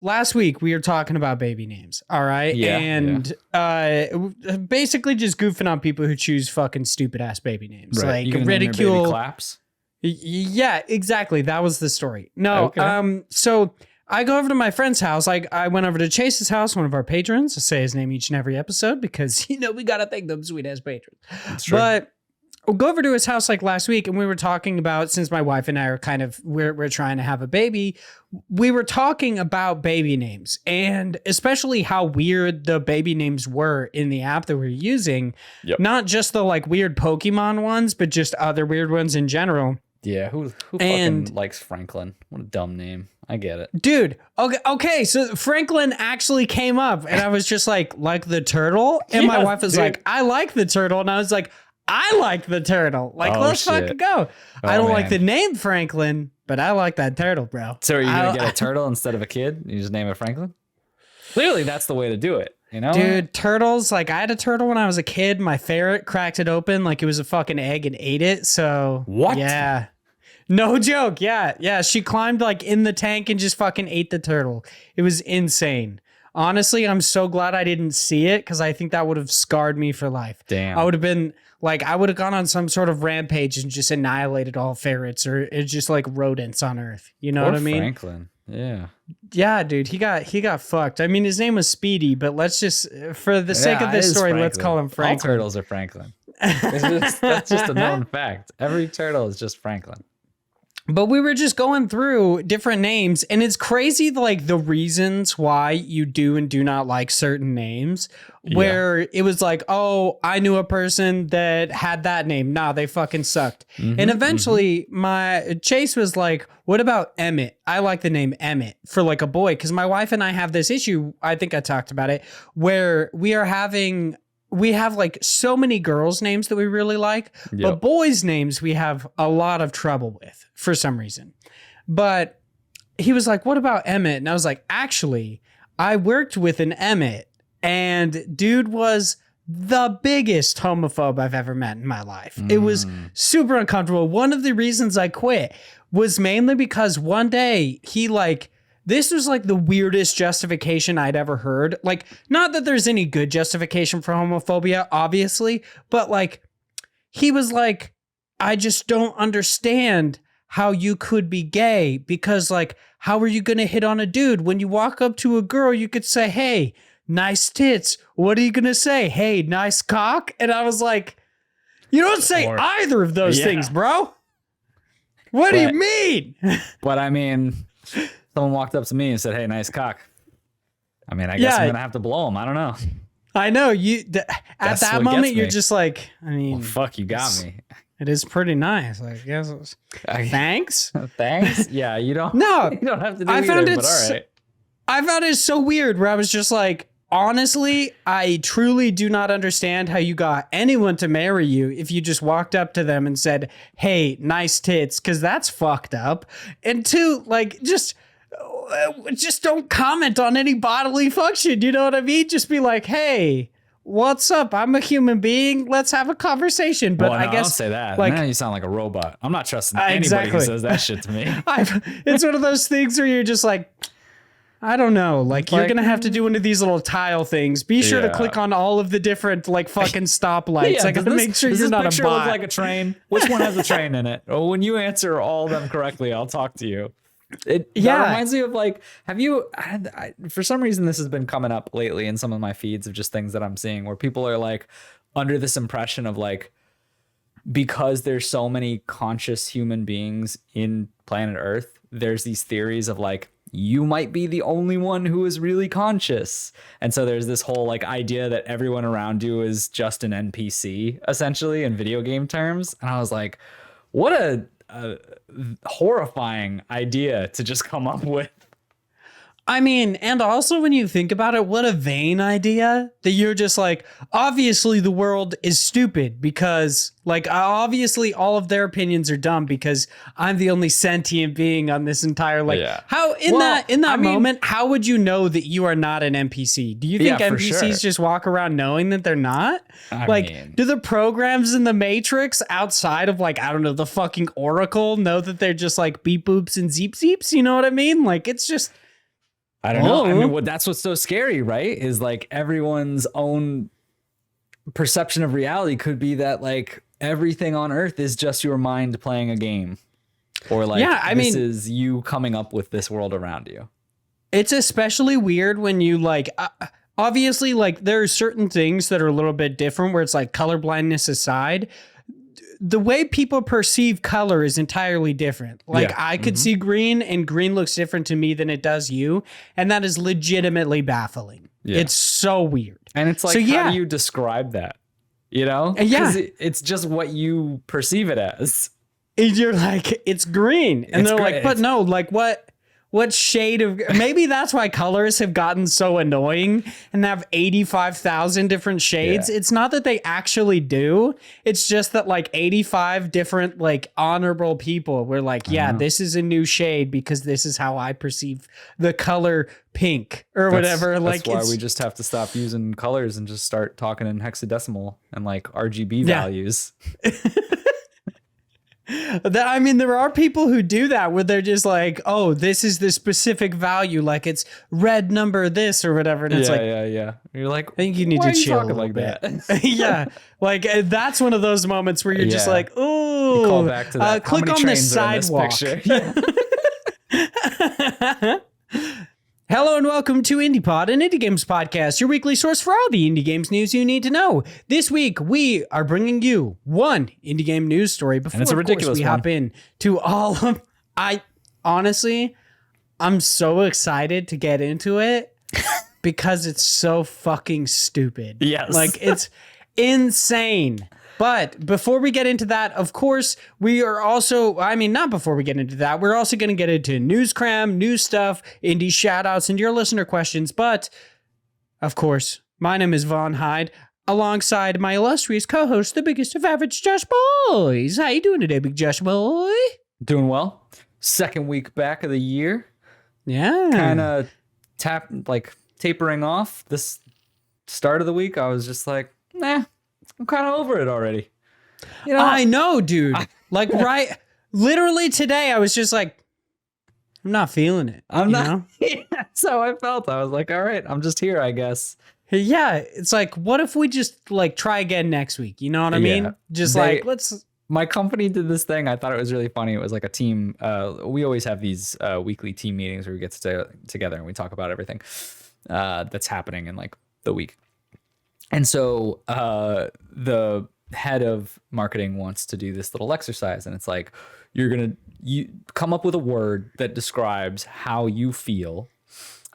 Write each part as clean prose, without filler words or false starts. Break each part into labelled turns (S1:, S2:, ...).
S1: last week we were talking about baby names, all right?
S2: Yeah,
S1: and basically just goofing on people who choose fucking stupid ass baby names.
S2: Right.
S1: Like
S2: You gonna name your
S1: ridicule.
S2: baby Claps?
S1: Yeah, exactly. That was the story. No,
S2: Okay.
S1: so I go over to my friend's house. I went over to Chase's house, one of our patrons. I say his name each and every episode because, we got to thank them sweet ass patrons.
S2: That's true.
S1: But we'll go over to his house like last week and we were talking about, since my wife and I are kind of, we're trying to have a baby, we were talking about baby names and especially how weird the baby names were in the app that we're using.
S2: Yep.
S1: Not just the like weird Pokemon ones, but just other weird ones in general.
S2: Yeah, who fucking likes Franklin? What a dumb name. I get it.
S1: Dude, okay, so Franklin actually came up and I was just like the turtle? And my wife was like, I like the turtle. And I was like, I like the turtle. Like, let's fucking go. I don't like the name Franklin, but I like that turtle, bro.
S2: So are you going to get a turtle instead of a kid? You just name it Franklin? Clearly, that's the way to do it.
S1: Dude, turtles, like I had a turtle when I was a kid. My ferret cracked it open like it was a fucking egg and ate it. So
S2: what?
S1: Yeah. No joke. Yeah. She climbed like in the tank and just fucking ate the turtle. It was insane. Honestly, I'm so glad I didn't see it because I think that would have scarred me for life.
S2: Damn.
S1: I would have been like, I would have gone on some sort of rampage and just annihilated all ferrets or it's just like rodents on Earth. You know what I mean?
S2: Franklin. Yeah.
S1: Yeah, dude, he got fucked. I mean, his name was Speedy, but let's just, for the sake of this story, let's call him Franklin.
S2: All turtles are Franklin. That's just a known fact. Every turtle is just Franklin.
S1: But we were just going through different names, and it's crazy, like the reasons why you do and do not like certain names. Where it was like, oh, I knew a person that had that name. Nah, they fucking sucked. And eventually, my Chase was like, "What about Emmett? I like the name Emmett for like a boy." Because my wife and I have this issue. I think I talked about it, where we have like so many girls' names that we really like, but boys' names we have a lot of trouble with for some reason. But he was like, what about Emmett? And I was like, actually, I worked with an Emmett and dude was the biggest homophobe I've ever met in my life. It was super uncomfortable. One of the reasons I quit was mainly because one day this was like the weirdest justification I'd ever heard. Like, not that there's any good justification for homophobia, obviously, but like, he was like, I just don't understand how you could be gay because like, how are you going to hit on a dude? When you walk up to a girl, you could say, hey, nice tits. What are you going to say? Hey, nice cock. And I was like, you don't say either of those things, bro. What do you mean?
S2: But I mean, someone walked up to me and said, hey, nice cock. I mean, I guess I'm going to have to blow him. I don't know.
S1: I know at that moment, you're just like, I mean,
S2: well, fuck, you got me.
S1: It is pretty nice. I guess. Thanks.
S2: Thanks. Yeah. You don't have to do
S1: found
S2: either, but all right.
S1: I found it so weird where I was just like, honestly, I truly do not understand how you got anyone to marry you if you just walked up to them and said, hey, nice tits, because that's fucked up. And two, like, just don't comment on any bodily function. You know what I mean? Just be like, hey, what's up? I'm a human being. Let's have a conversation. But I guess
S2: don't say that.
S1: Like,
S2: now you sound like a robot. I'm not trusting anybody who says that shit to me.
S1: It's one of those things where you're just like, I don't know. Like you're going to have to do one of these little tile things. Be sure to click on all of the different like fucking stoplights. I got to make sure you're not a bot. Does this picture look like
S2: a train? Which one has a train in it? Oh, when you answer all of them correctly, I'll talk to you. That reminds me of like, for some reason, this has been coming up lately in some of my feeds of just things that I'm seeing where people are like under this impression of like, because there's so many conscious human beings in planet Earth, there's these theories of like, you might be the only one who is really conscious. And so there's this whole like idea that everyone around you is just an NPC essentially in video game terms. And I was like, what a horrifying idea to just come up with.
S1: I mean, and also when you think about it, what a vain idea that you're just like, obviously the world is stupid because like, obviously all of their opinions are dumb because I'm the only sentient being on this entire, like how in that moment, how would you know that you are not an NPC? Do you think NPCs just walk around knowing that they're not? Do the programs in the Matrix outside of like, I don't know, the fucking Oracle know that they're just like beep boops and zeep zeeps? You know what I mean? Like, it's just,
S2: I don't know. I mean, that's what's so scary, right? Is like everyone's own perception of reality could be that like everything on Earth is just your mind playing a game, or like this is you coming up with this world around you.
S1: It's especially weird when you like. Obviously, like there are certain things that are a little bit different. Where it's like color blindness aside, the way people perceive color is entirely different. Like I could see green and green looks different to me than it does you. And that is legitimately baffling. Yeah. It's so weird.
S2: And it's like, how do you describe that? You know?
S1: Yeah.
S2: It's just what you perceive it as.
S1: And you're like, it's green. And they're like, but no, like what shade of, maybe that's why colors have gotten so annoying and have 85,000 different shades. Yeah. It's not that they actually do. It's just that like 85 different like honorable people were like, yeah, this is a new shade because this is how I perceive the color pink or whatever. Like
S2: that's why we just have to stop using colors and just start talking in hexadecimal and like RGB values.
S1: I mean, there are people who do that where they're just like, oh, this is the specific value, like it's red number this or whatever. And it's like,
S2: yeah. You're like,
S1: I think you need to chill like
S2: that.
S1: Yeah. Like that's one of those moments where you're just like, oh,
S2: call back to that.
S1: Click on the sidewalk. Hello and welcome to IndiePod, an indie games podcast, your weekly source for all the indie games news you need to know. This week, we are bringing you one indie game news story before,
S2: it's a ridiculous
S1: we hop in to all of... I'm so excited to get into it because it's so fucking stupid.
S2: Yes.
S1: Like, it's insane. But before we get into that, of course, we are also, not before we get into that, we're also going to get into news cram, news stuff, indie shout outs, and your listener questions. But, of course, my name is Vaughn Hyde, alongside my illustrious co-host, the biggest of average Josh boys. How you doing today, big Josh boy?
S2: Doing well. Second week back of the year.
S1: Yeah.
S2: Kind of tapering off. This start of the week, I was just like, nah. I'm kind of over it already.
S1: You know, I know, dude. Like, right. Literally today, I was just like, I'm not feeling it.
S2: I'm not. Yeah, that's how I felt. I was like, all right, I'm just here, I guess.
S1: Yeah. It's like, what if we just like try again next week? You know what I mean? Just let's.
S2: My company did this thing. I thought it was really funny. It was like a team. We always have these weekly team meetings where we get together and we talk about everything that's happening in like the week. And so the head of marketing wants to do this little exercise. And it's like, you come up with a word that describes how you feel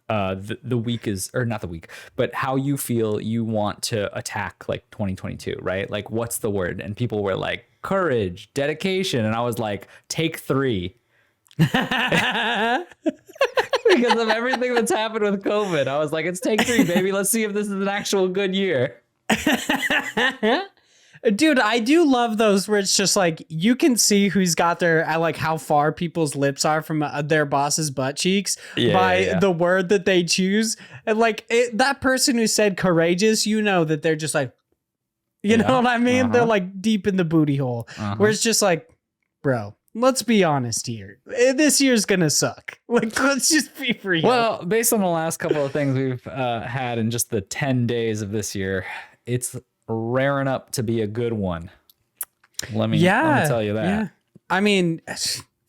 S2: the week is, or not the week, but how you feel you want to attack like 2022, right? Like, what's the word? And people were like, courage, dedication. And I was like, take 3. Because of everything that's happened with COVID. I was like, it's take 3, baby. Let's see if this is an actual good year.
S1: Dude, I do love those where it's just like, you can see who's got like how far people's lips are from their boss's butt cheeks by the word that they choose. And like that person who said courageous, you know that they're just like, you know what I mean? They're like deep in the booty hole where it's just like, bro, let's be honest here. This year's gonna suck. Like, let's just be real.
S2: Well, based on the last couple of things we've had in just the 10 days of this year, it's raring up to be a good one. Let me tell you that. Yeah.
S1: I mean,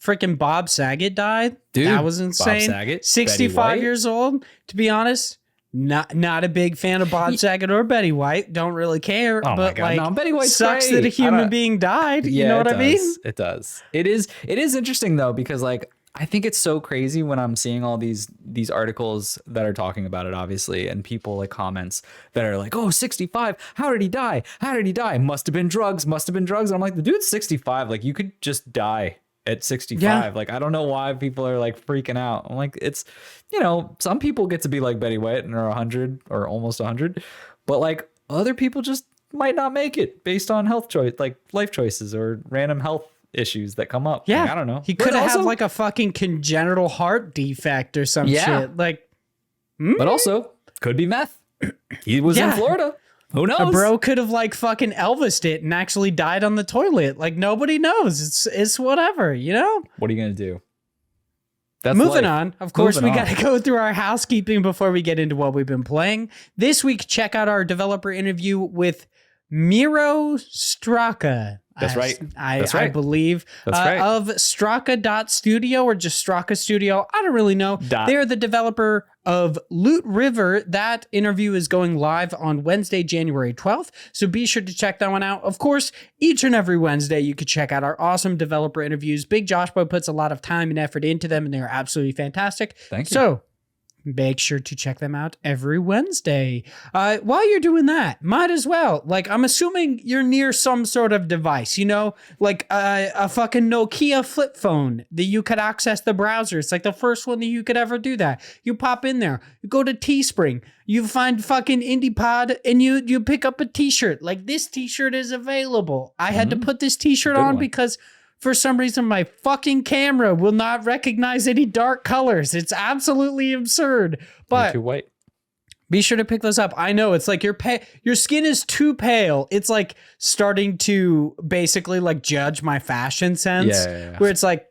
S1: freaking Bob Saget died. Dude, that was insane.
S2: Bob Saget,
S1: 65 years old. To be honest, not a big fan of Bob Saget or Betty White. Don't really care.
S2: Oh
S1: but
S2: my God.
S1: like,
S2: Betty White
S1: sucks that a human being died.
S2: Yeah,
S1: you know what I mean?
S2: It does. It is interesting though, because like I think it's so crazy when I'm seeing all these articles that are talking about it, obviously, and people like comments that are like, oh, 65. How did he die? How did he die? Must have been drugs. And I'm like, the dude's 65. Like, you could just die at 65. Yeah. Like, I don't know why people are like freaking out. I'm like, it's, you know, some people get to be like Betty White and are 100 or almost 100, but like other people just might not make it based on life choices or random health issues that come up.
S1: Yeah.
S2: Like, I don't know.
S1: He could have had like a fucking congenital heart defect or some shit. Like,
S2: but also could be meth. He was in Florida. Who knows?
S1: A bro could have like fucking Elvis'd it and actually died on the toilet. Like, nobody knows. It's whatever, you know?
S2: What are you going to do?
S1: Moving on. Of course, we got to go through our housekeeping before we get into what we've been playing. This week, check out our developer interview with Miro Straka.
S2: That's right.
S1: I believe.
S2: That's right.
S1: Of Straka.studio or just Straka Studio. I don't really know. They're the developer of Loot River. That interview is going live on Wednesday, January 12th. So be sure to check that one out. Of course, each and every Wednesday, you could check out our awesome developer interviews. Big Josh Boy puts a lot of time and effort into them, and they're absolutely fantastic.
S2: Thank you.
S1: So make sure to check them out every Wednesday. While you're doing that, might as well. Like, I'm assuming you're near some sort of device, like a fucking Nokia flip phone that you could access the browser. It's like the first one that you could ever do that. You pop in there, you go to Teespring, you find fucking IndiePod, and you pick up a t-shirt. Like, this t-shirt is available. I had to put this t-shirt on because for some reason, my fucking camera will not recognize any dark colors. It's absolutely absurd. But
S2: you're too white.
S1: Be sure to pick those up. I know it's like your skin is too pale. It's like starting to basically like judge my fashion sense.
S2: Yeah.
S1: Where it's like,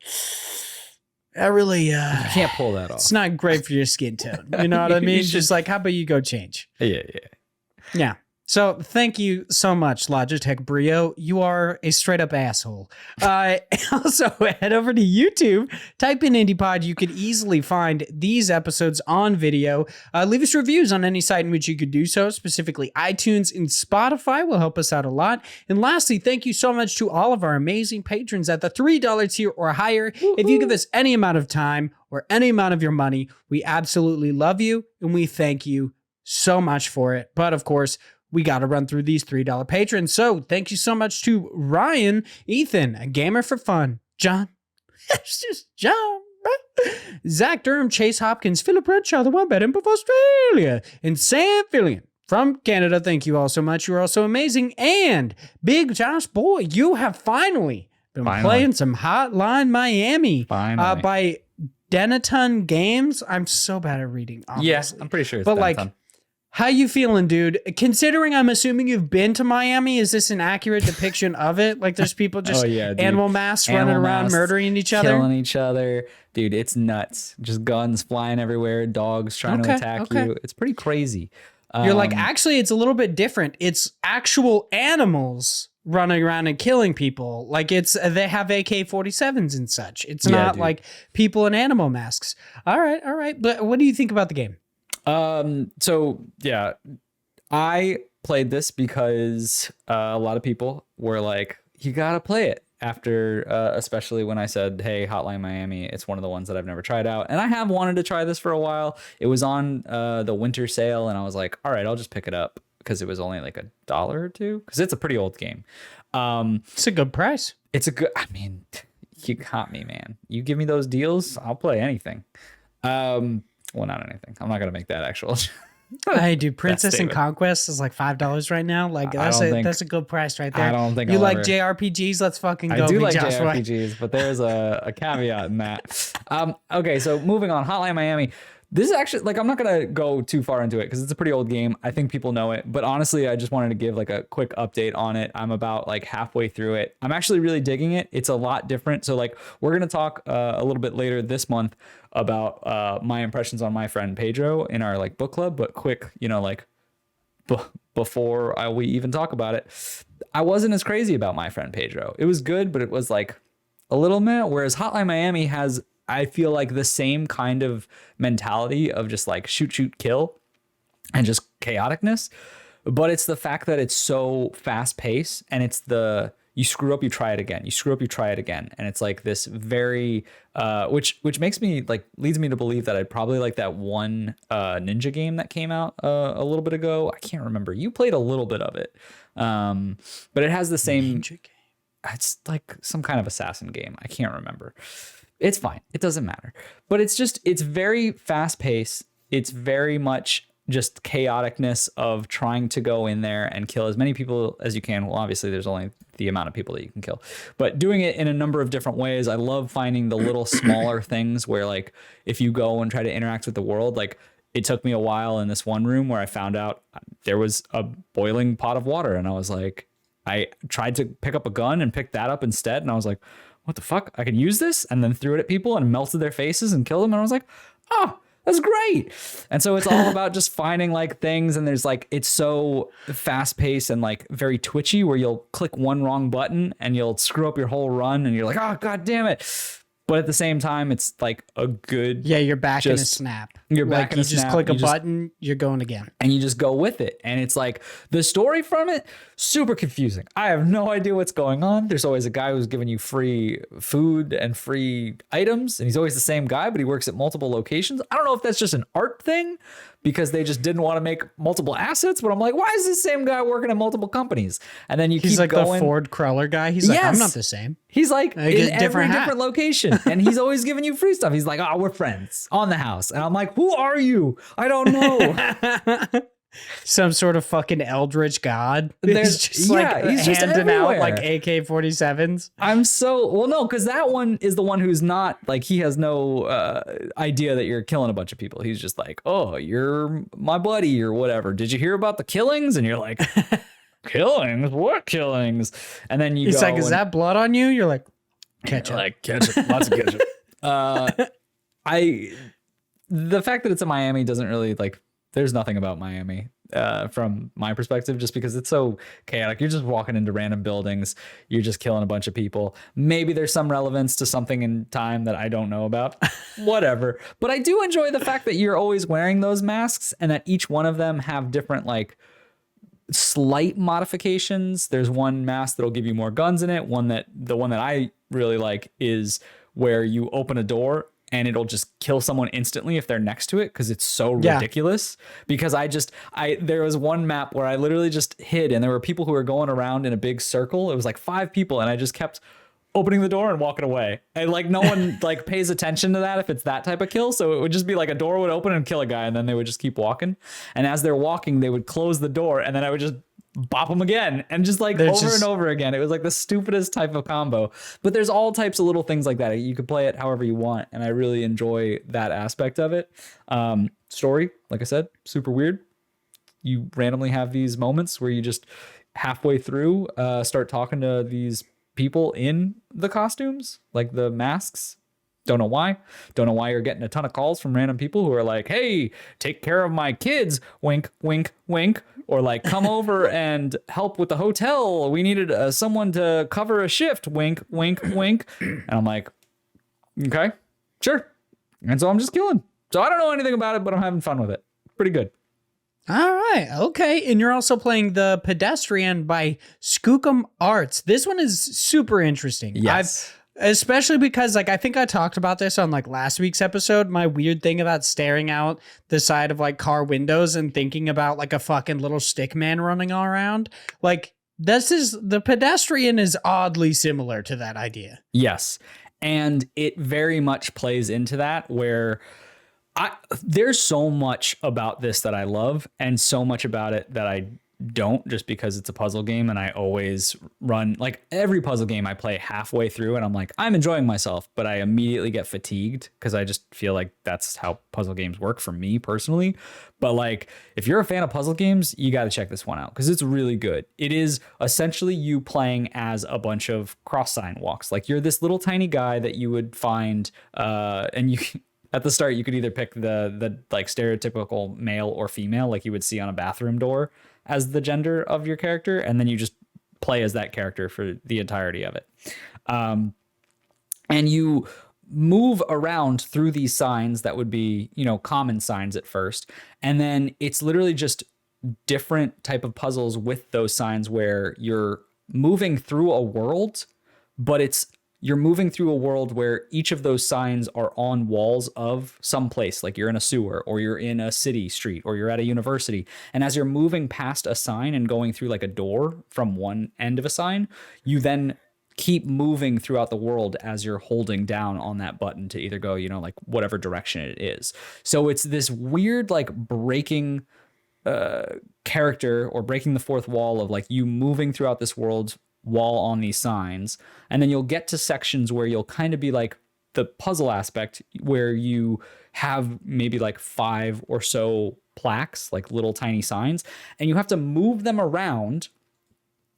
S1: I really
S2: you can't pull that off.
S1: It's not great for your skin tone. You know what I mean? Just like, how about you go change?
S2: Yeah.
S1: So thank you so much, Logitech Brio. You are a straight up asshole. Also, head over to YouTube, type in IndiePod. You could easily find these episodes on video. Leave us reviews on any site in which you could do so, specifically iTunes and Spotify will help us out a lot. And lastly, thank you so much to all of our amazing patrons at the $3 tier or higher. Woo-hoo. If you give us any amount of time or any amount of your money, we absolutely love you and we thank you so much for it. But of course, we got to run through these $3 patrons. So thank you so much to Ryan, Ethan, a gamer for fun, John, it's just John, bro. Zach Durham, Chase Hopkins, Philip Redshaw, the one bet of Australia, and Sam Fillion from Canada. Thank you all so much. You're all so amazing. And Big Josh Boy, you have finally been playing some Hotline Miami by Dennaton Games. I'm so bad at reading, obviously.
S2: Yes, I'm pretty sure it's
S1: but
S2: Dennaton.
S1: Like, how you feeling, dude? Considering I'm assuming you've been to Miami, is this an accurate depiction of it? Like there's people just animal masks running around murdering each other?
S2: Killing each other. Dude, it's nuts. Just guns flying everywhere, dogs trying to attack you. It's pretty crazy.
S1: You're like, actually, it's a little bit different. It's actual animals running around and killing people. Like they have AK-47s and such. It's not like people in animal masks. All right. But what do you think about the game?
S2: So yeah, I played this because a lot of people were like, you gotta play it after, especially when I said, hey, Hotline Miami, it's one of the ones that I've never tried out. And I have wanted to try this for a while. It was on the winter sale and I was like, all right, I'll just pick it up because it was only like $1 or $2 because it's a pretty old game.
S1: It's a good price.
S2: I mean, you got me, man. You give me those deals, I'll play anything. Well, not anything. I'm not going to make that actual.
S1: Hey, dude, Princess and Conquest is like $5 right now. Like that's a good price right there.
S2: I don't think
S1: you like JRPGs. Let's fucking go.
S2: I do like JRPGs, but there's a caveat in that. Okay, so moving on, Hotline Miami. This is actually, like, I'm not going to go too far into it because it's a pretty old game. I think people know it. But honestly, I just wanted to give like a quick update on it. I'm about like halfway through it. I'm actually really digging it. It's a lot different. So like we're going to talk a little bit later this month about my impressions on my friend Pedro in our like book club. But quick, like before we even talk about it, I wasn't as crazy about my friend Pedro. It was good, but it was like a little meh. Whereas Hotline Miami has, I feel like, the same kind of mentality of just like shoot, kill and just chaoticness. But it's the fact that it's so fast paced and it's you screw up, you try it again. You screw up, you try it again. And it's like this very, which makes me like, leads me to believe that I'd probably like that one ninja game that came out a little bit ago. I can't remember. You played a little bit of it. But it has the same, ninja game. It's like some kind of assassin game. I can't remember. It's fine. It doesn't matter. But it's very fast paced. It's very much just chaoticness of trying to go in there and kill as many people as you can. Well, obviously there's only the amount of people that you can kill, but doing it in a number of different ways. I love finding the little smaller things where like, if you go and try to interact with the world, like it took me a while in this one room where I found out there was a boiling pot of water. And I was like, I tried to pick up a gun and pick that up instead. And I was like, what the fuck? I can use this, and then threw it at people and melted their faces and killed them. And I was like, oh, that's great. And so it's all about just finding like things. And there's like, it's so fast paced and like very twitchy where you'll click one wrong button and you'll screw up your whole run. And you're like, oh, God damn it. But at the same time, it's like a good.
S1: Yeah, you're back in a snap.
S2: You're back in a snap.
S1: You just click a button, you're going again.
S2: And you just go with it. And it's like the story from it, super confusing. I have no idea what's going on. There's always a guy who's giving you free food and free items. And he's always the same guy, but he works at multiple locations. I don't know if that's just an art thing because they just didn't want to make multiple assets. But I'm like, why is this same guy working at multiple companies? And then he's keep
S1: like
S2: going.
S1: The Ford Cruller guy. He's like, I'm not the same.
S2: He's like in every different location. And he's always giving you free stuff. He's like, oh, we're friends on the house. And I'm like, who are you? I don't know.
S1: Some sort of fucking eldritch god.
S2: He's
S1: just handing out like AK-47s.
S2: No, because that one is the one who's not like, he has no idea that you're killing a bunch of people. He's just like, oh, you're my buddy or whatever. Did you hear about the killings? And you're like, killings? What killings? And then he's like,
S1: is that blood on you? You're like, ketchup.
S2: Like ketchup, lots of ketchup. The fact that it's in Miami doesn't really like. There's nothing about Miami from my perspective, just because it's so chaotic. You're just walking into random buildings. You're just killing a bunch of people. Maybe there's some relevance to something in time that I don't know about. Whatever. But I do enjoy the fact that you're always wearing those masks and that each one of them have different like slight modifications. There's one mask that'll give you more guns in it. The one that I really like is where you open a door and it'll just kill someone instantly if they're next to it because it's so ridiculous. Because there was one map where I literally just hid and there were people who were going around in a big circle. It was like 5 people and I just kept opening the door and walking away. And like no one like pays attention to that if it's that type of kill. So it would just be like a door would open and kill a guy and then they would just keep walking. And as they're walking, they would close the door and then I would just bop them again and just like and over again. It was like the stupidest type of combo, but there's all types of little things like that. You could play it however you want, and I really enjoy that aspect of it. Story, like I said, super weird. You randomly have these moments where you just halfway through start talking to these people in the costumes, like the masks. Don't know why you're getting a ton of calls from random people who are like, hey, take care of my kids, wink, wink, wink. Or like, come over and help with the hotel. We needed someone to cover a shift, wink, wink, wink. And I'm like, okay, sure. And so I'm just killing. So I don't know anything about it, but I'm having fun with it. Pretty good.
S1: All right. Okay. And you're also playing the Pedestrian by Skookum Arts. This one is super interesting.
S2: Yes.
S1: Especially because like I think I talked about this on like last week's episode, my weird thing about staring out the side of like car windows and thinking about like a fucking little stick man running all around. Like the Pedestrian is oddly similar to that idea.
S2: Yes. And it very much plays into that where there's so much about this that I love and so much about it that I don't, just because it's a puzzle game and I always run like every puzzle game I play halfway through and I'm like, I'm enjoying myself, but I immediately get fatigued because I just feel like that's how puzzle games work for me personally. But like, if you're a fan of puzzle games, you got to check this one out because it's really good. It is essentially you playing as a bunch of cross sign walks. Like you're this little tiny guy that you would find and you at the start, you could either pick the like stereotypical male or female, like you would see on a bathroom door as the gender of your character. And then you just play as that character for the entirety of it. And you move around through these signs that would be, common signs at first. And then it's literally just different type of puzzles with those signs where you're moving through a world, but you're moving through a world where each of those signs are on walls of some place, like you're in a sewer or you're in a city street or you're at a university. And as you're moving past a sign and going through like a door from one end of a sign, you then keep moving throughout the world as you're holding down on that button to either go, like whatever direction it is. So it's this weird, like breaking character or breaking the fourth wall of like you moving throughout this world while on these signs. And then you'll get to sections where you'll kind of be like the puzzle aspect where you have maybe like 5 or so plaques, like little tiny signs, and you have to move them around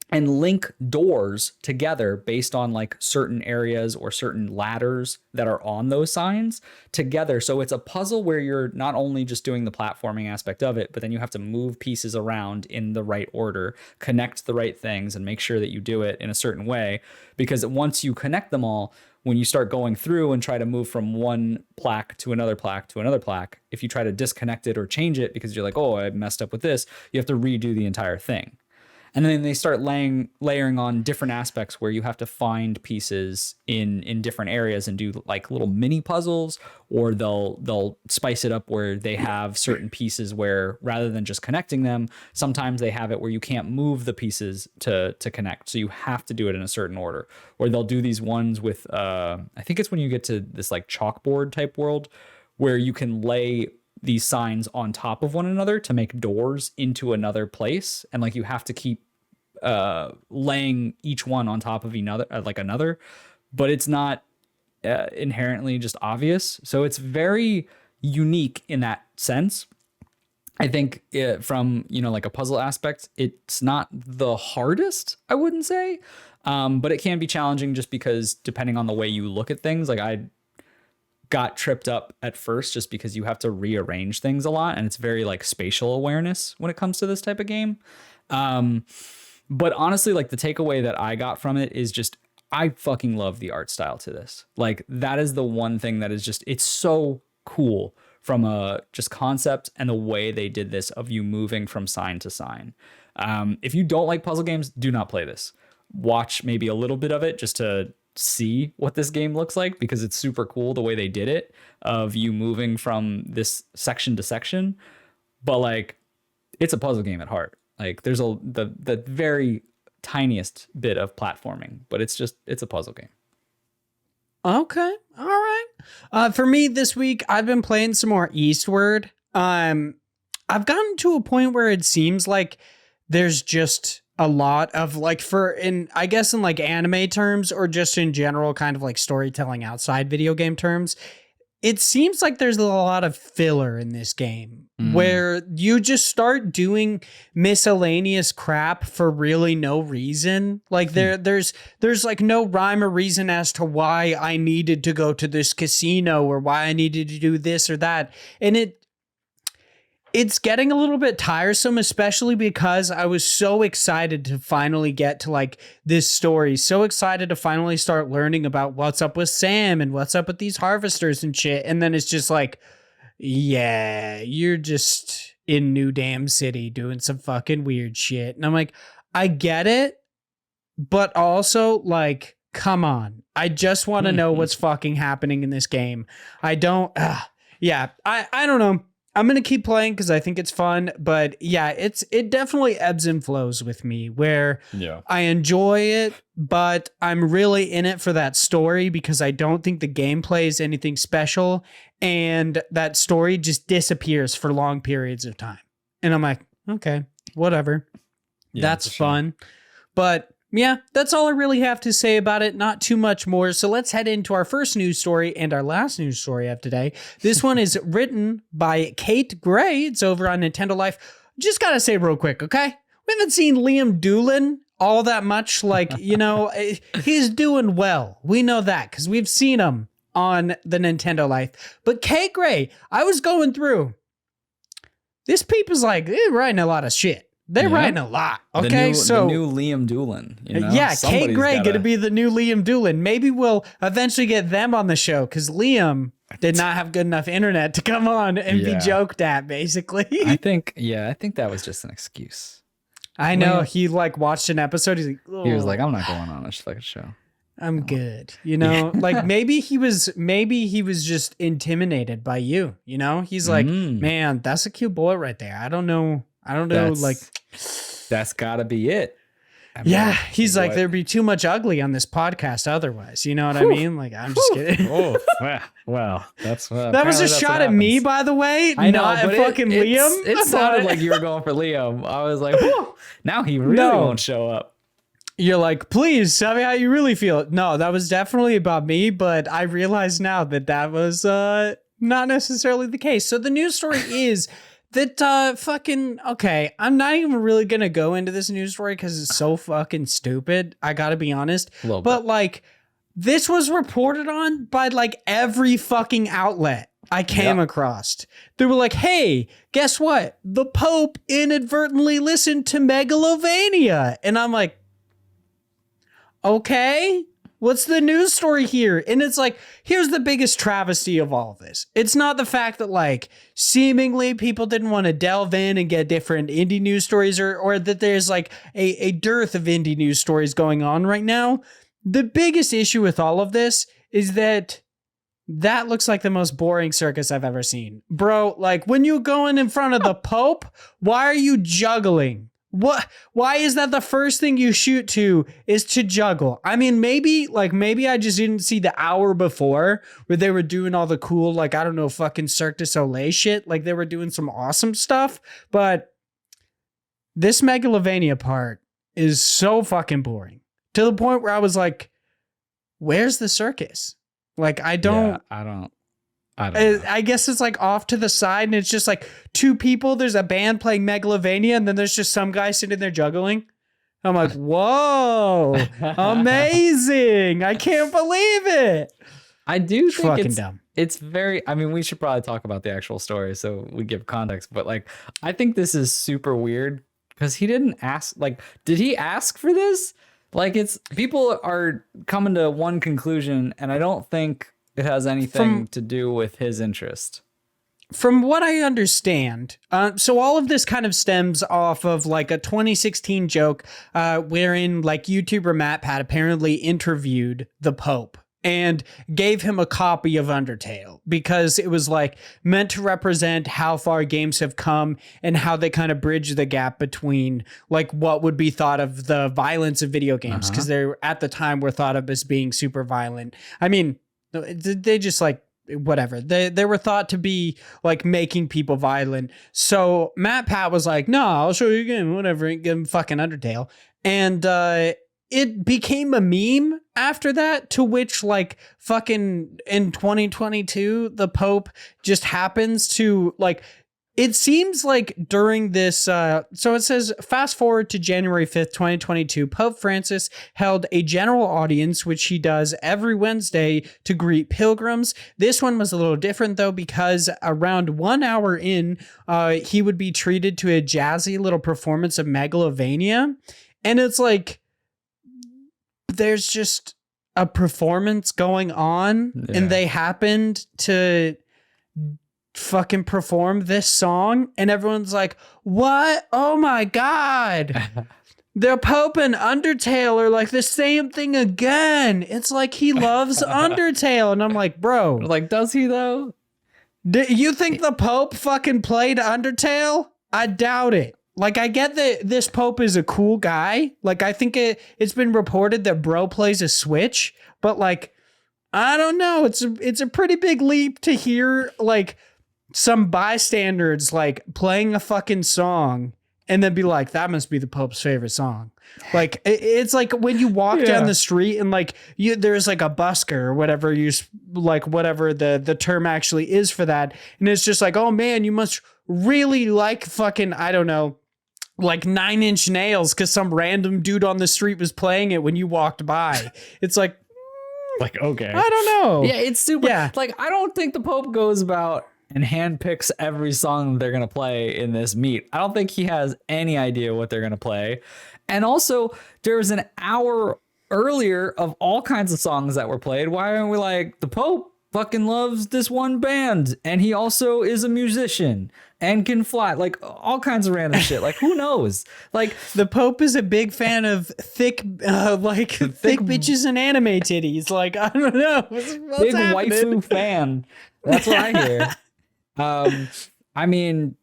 S2: and link doors together based on like certain areas or certain ladders that are on those signs together. So it's a puzzle where you're not only just doing the platforming aspect of it, but then you have to move pieces around in the right order, connect the right things, and make sure that you do it in a certain way. Because once you connect them all, when you start going through and try to move from one plaque to another plaque to another plaque, if you try to disconnect it or change it because you're like, oh, I messed up with this, you have to redo the entire thing. And then they start layering on different aspects where you have to find pieces in different areas and do like little mini puzzles, or they'll spice it up where they have certain pieces where rather than just connecting them, sometimes they have it where you can't move the pieces to connect. So you have to do it in a certain order. Or they'll do these ones with, I think it's when you get to this like chalkboard type world where you can lay these signs on top of one another to make doors into another place. And like you have to keep laying each one on top of another, but it's not inherently just obvious. So it's very unique in that sense. I think from, like a puzzle aspect, it's not the hardest, I wouldn't say, but it can be challenging just because depending on the way you look at things, like I got tripped up at first just because you have to rearrange things a lot, and it's very like spatial awareness when it comes to this type of game. But honestly, like the takeaway that I got from it is just, I fucking love the art style to this. Like that is the one thing that is just, it's so cool from a just concept and the way they did this of you moving from sign to sign. If you don't like puzzle games, do not play this. Watch maybe a little bit of it just to see what this game looks like, because it's super cool the way they did it of you moving from this section to section. But like, it's a puzzle game at heart. Like there's the very tiniest bit of platforming, but it's a puzzle game.
S1: Okay. All right. For me this week, I've been playing some more Eastward. I've gotten to a point where it seems like there's just a lot of like in like anime terms or just in general kind of like storytelling outside video game terms. It seems like there's a lot of filler in this game where you just start doing miscellaneous crap for really no reason. Like there's like no rhyme or reason as to why I needed to go to this casino or why I needed to do this or that. And it's getting a little bit tiresome, especially because I was so excited to finally get to like this story. So excited to finally start learning about what's up with Sam and what's up with these harvesters and shit. And then it's just like, yeah, you're just in New Dam City doing some fucking weird shit. And I'm like, I get it, but also like, come on. I just want to know what's fucking happening in this game. I don't know. I'm going to keep playing because I think it's fun, but yeah, it definitely ebbs and flows with me where I enjoy it, but I'm really in it for that story because I don't think the gameplay is anything special, and that story just disappears for long periods of time. And I'm like, okay, whatever. Yeah, that's fun. But yeah, that's all I really have to say about it. Not too much more. So let's head into our first news story and our last news story of today. This one is written by Kate Gray. It's over on Nintendo Life. Just got to say real quick, okay? We haven't seen Liam Doolin all that much. Like, he's doing well. We know that because we've seen him on the Nintendo Life. But Kate Gray, I was going through. This people's like, they're writing a lot of shit. They're writing a lot. Okay,
S2: the new Liam Doolin.
S1: Yeah, Kate Gray going to be the new Liam Doolin. Maybe we'll eventually get them on the show because Liam did not have good enough internet to come on and be joked at, basically.
S2: I think that was just an excuse.
S1: I know. He like watched an episode. He's like, oh.
S2: He was like, I'm not going on a fucking show.
S1: I'm good. Like maybe he was just intimidated by you. He's like, man, that's a cute boy right there. I don't know. Like,
S2: that's gotta be it.
S1: He's like, there'd be too much ugly on this podcast otherwise. You know what I mean? Like, I'm just kidding.
S2: Oh, well,
S1: that was a shot at me, by the way. I know, not at fucking Liam.
S2: It sounded like you were going for Liam. I was like, now he really won't show up.
S1: You're like, please tell me how you really feel. No, that was definitely about me, but I realize now that was not necessarily the case. So the news story is that fucking okay. I'm not even really gonna go into this news story because it's so fucking stupid. I gotta be honest. But like, this was reported on by like every fucking outlet I came across. They were like, hey, guess what? The Pope inadvertently listened to Megalovania. And I'm like, okay, what's the news story here? And it's like, here's the biggest travesty of all of this. It's not the fact that like seemingly people didn't want to delve in and get different indie news stories or that there's like a dearth of indie news stories going on right now. The biggest issue with all of this is that looks like the most boring circus I've ever seen. Bro, like when you going in front of the Pope, why are you juggling? Why is that the first thing you shoot to is to juggle? I mean, maybe I just didn't see the hour before where they were doing all the cool, like, I don't know, fucking Cirque du Soleil shit. Like they were doing some awesome stuff, but this Megalovania part is so fucking boring to the point where I was like, where's the circus? Like, I don't know. I guess it's like off to the side and it's just like two people. There's a band playing Megalovania and then there's just some guy sitting there juggling. I'm like, whoa, amazing. I can't believe it.
S2: I do think
S1: fucking dumb.
S2: It's very, I mean, we should probably talk about the actual story so we give context, but like, I think this is super weird because he didn't ask, like, did he ask for this? Like it's, people are coming to one conclusion and I don't think it has anything to do with his interest.
S1: From what I understand, so all of this kind of stems off of like a 2016 joke wherein like YouTuber MatPat apparently interviewed the Pope and gave him a copy of Undertale because it was like meant to represent how far games have come and how they kind of bridge the gap between like what would be thought of the violence of video games because they at the time were thought of as being super violent. I mean, they just like whatever they were thought to be like making people violent. So MatPat was like, no, I'll show you again, whatever, give him fucking Undertale. And it became a meme after that, to which like fucking in 2022, the Pope just happens to like, it seems like during this, so it says, fast forward to January 5th, 2022, Pope Francis held a general audience, which he does every Wednesday to greet pilgrims. This one was a little different though, because around 1 hour in, he would be treated to a jazzy little performance of Megalovania. And it's like, there's just a performance going on and they happened to fucking perform this song and everyone's like, what? Oh my God. The Pope and Undertale are like the same thing again. It's like he loves Undertale. And I'm like, bro.
S2: Like, does he though?
S1: Do you think the Pope fucking played Undertale? I doubt it. Like, I get that this Pope is a cool guy. Like, I think it's been reported that bro plays a Switch, but like, I don't know. It's a pretty big leap to hear like some bystanders like playing a fucking song and then be like, that must be the Pope's favorite song. Like, it's like when you walk down the street and like there's like a busker or whatever whatever the term actually is for that. And it's just like, oh man, you must really like fucking, I don't know, like 9 Inch Nails because some random dude on the street was playing it when you walked by. It's like
S2: okay,
S1: I don't know.
S2: Yeah, it's super. Yeah. Like, I don't think the Pope goes about and handpicks every song they're gonna play in this meet. I don't think he has any idea what they're gonna play. And also, there was an hour earlier of all kinds of songs that were played. Why aren't we like, the Pope fucking loves this one band and he also is a musician and can fly, like all kinds of random shit. Like, who knows? Like,
S1: the Pope is a big fan of thick bitches and anime titties. Like, I don't know. What's
S2: big
S1: happening?
S2: waifu fan. That's what I hear. I mean,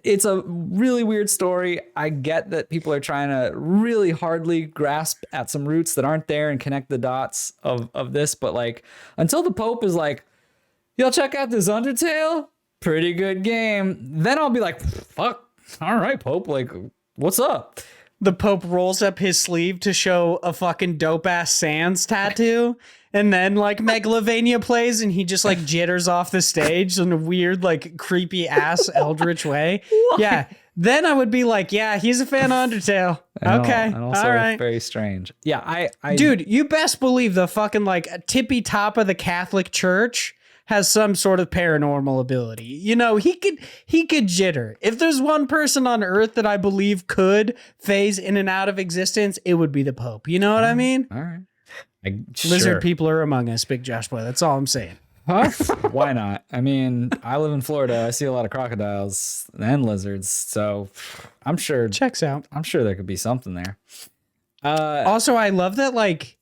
S2: it's a really weird story. I get that people are trying to really hardly grasp at some roots that aren't there and connect the dots of this. But like, until the Pope is like, yo, check out this Undertale, pretty good game, then I'll be like, fuck, all right, Pope, like, what's up?
S1: the Pope rolls up his sleeve to show a fucking dope ass Sans tattoo. And then like Megalovania plays and he just like jitters off the stage in a weird, like creepy ass eldritch way. What? Yeah. Then I would be like, yeah, he's a fan of Undertale. Okay.
S2: And also
S1: all right.
S2: very strange. Yeah. I
S1: Dude, you best believe the fucking like tippy top of the Catholic Church has some sort of paranormal ability. You know, he could jitter. If there's one person on earth that I believe could phase in and out of existence, it would be the Pope. You know what I mean?
S2: All right.
S1: Lizard people are among us, Big Josh Boy. That's all I'm saying.
S2: Huh? Why not? I mean, I live in Florida. I see a lot of crocodiles and lizards, so I'm sure
S1: checks out.
S2: I'm sure there could be something there.
S1: Also, I love that like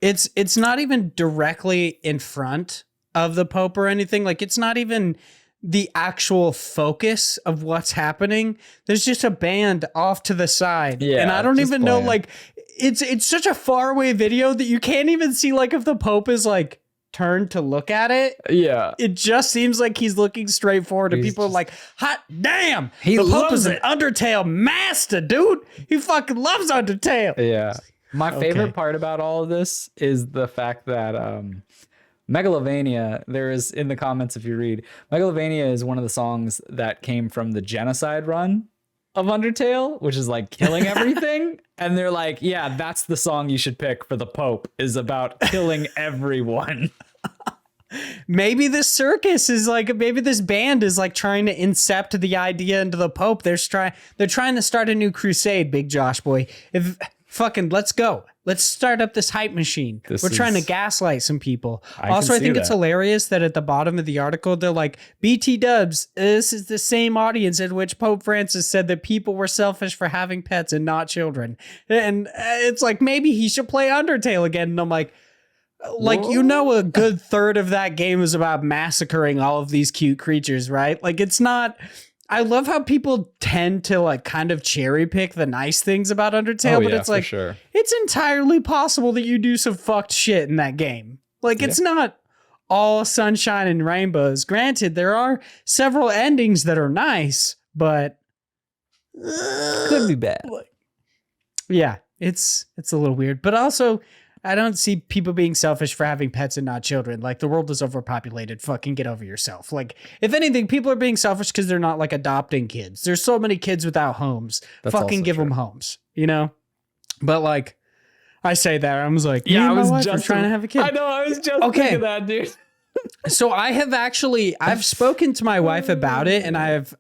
S1: it's not even directly in front of the Pope or anything. Like it's not even the actual focus of what's happening. There's just a band off to the side. Yeah, and I don't even know, like it's such a far away video that you can't even see like if the Pope is like turned to look at it.
S2: Yeah.
S1: It just seems like he's looking straight forward and people are like, hot damn, the Pope is an Undertale master, dude. He fucking loves Undertale.
S2: Yeah. My favorite part about all of this is the fact that Megalovania, there is in the comments, if you read, Megalovania is one of the songs that came from the Genocide run of Undertale, which is like killing everything. And they're like, yeah, that's the song you should pick for the Pope, is about killing everyone.
S1: Maybe this circus is like, maybe this band is like trying to incept the idea into the Pope. They're trying to start a new crusade, Big Josh Boy. If fucking let's go. Let's start up this hype machine. We're trying to gaslight some people. I think it's hilarious that at the bottom of the article, they're like, BT dubs, this is the same audience in which Pope Francis said that people were selfish for having pets and not children. And it's like, maybe he should play Undertale again. And I'm like, you know, a good third of that game is about massacring all of these cute creatures, right? Like, it's not... I love how people tend to like kind of cherry pick the nice things about Undertale, but it's like, it's entirely possible that you do some fucked shit in that game. Like it's not all sunshine and rainbows. Granted, there are several endings that are nice, but
S2: could be bad.
S1: Yeah, it's a little weird, but also I don't see people being selfish for having pets and not children. Like the world is overpopulated. Fucking get over yourself. Like if anything, people are being selfish because they're not like adopting kids. There's so many kids without homes. That's fucking give them homes, you know? But like I say that, I was like, yeah, I was just trying to have a kid.
S2: I know, I was just thinking that, dude.
S1: So I've spoken to my wife about it, and I've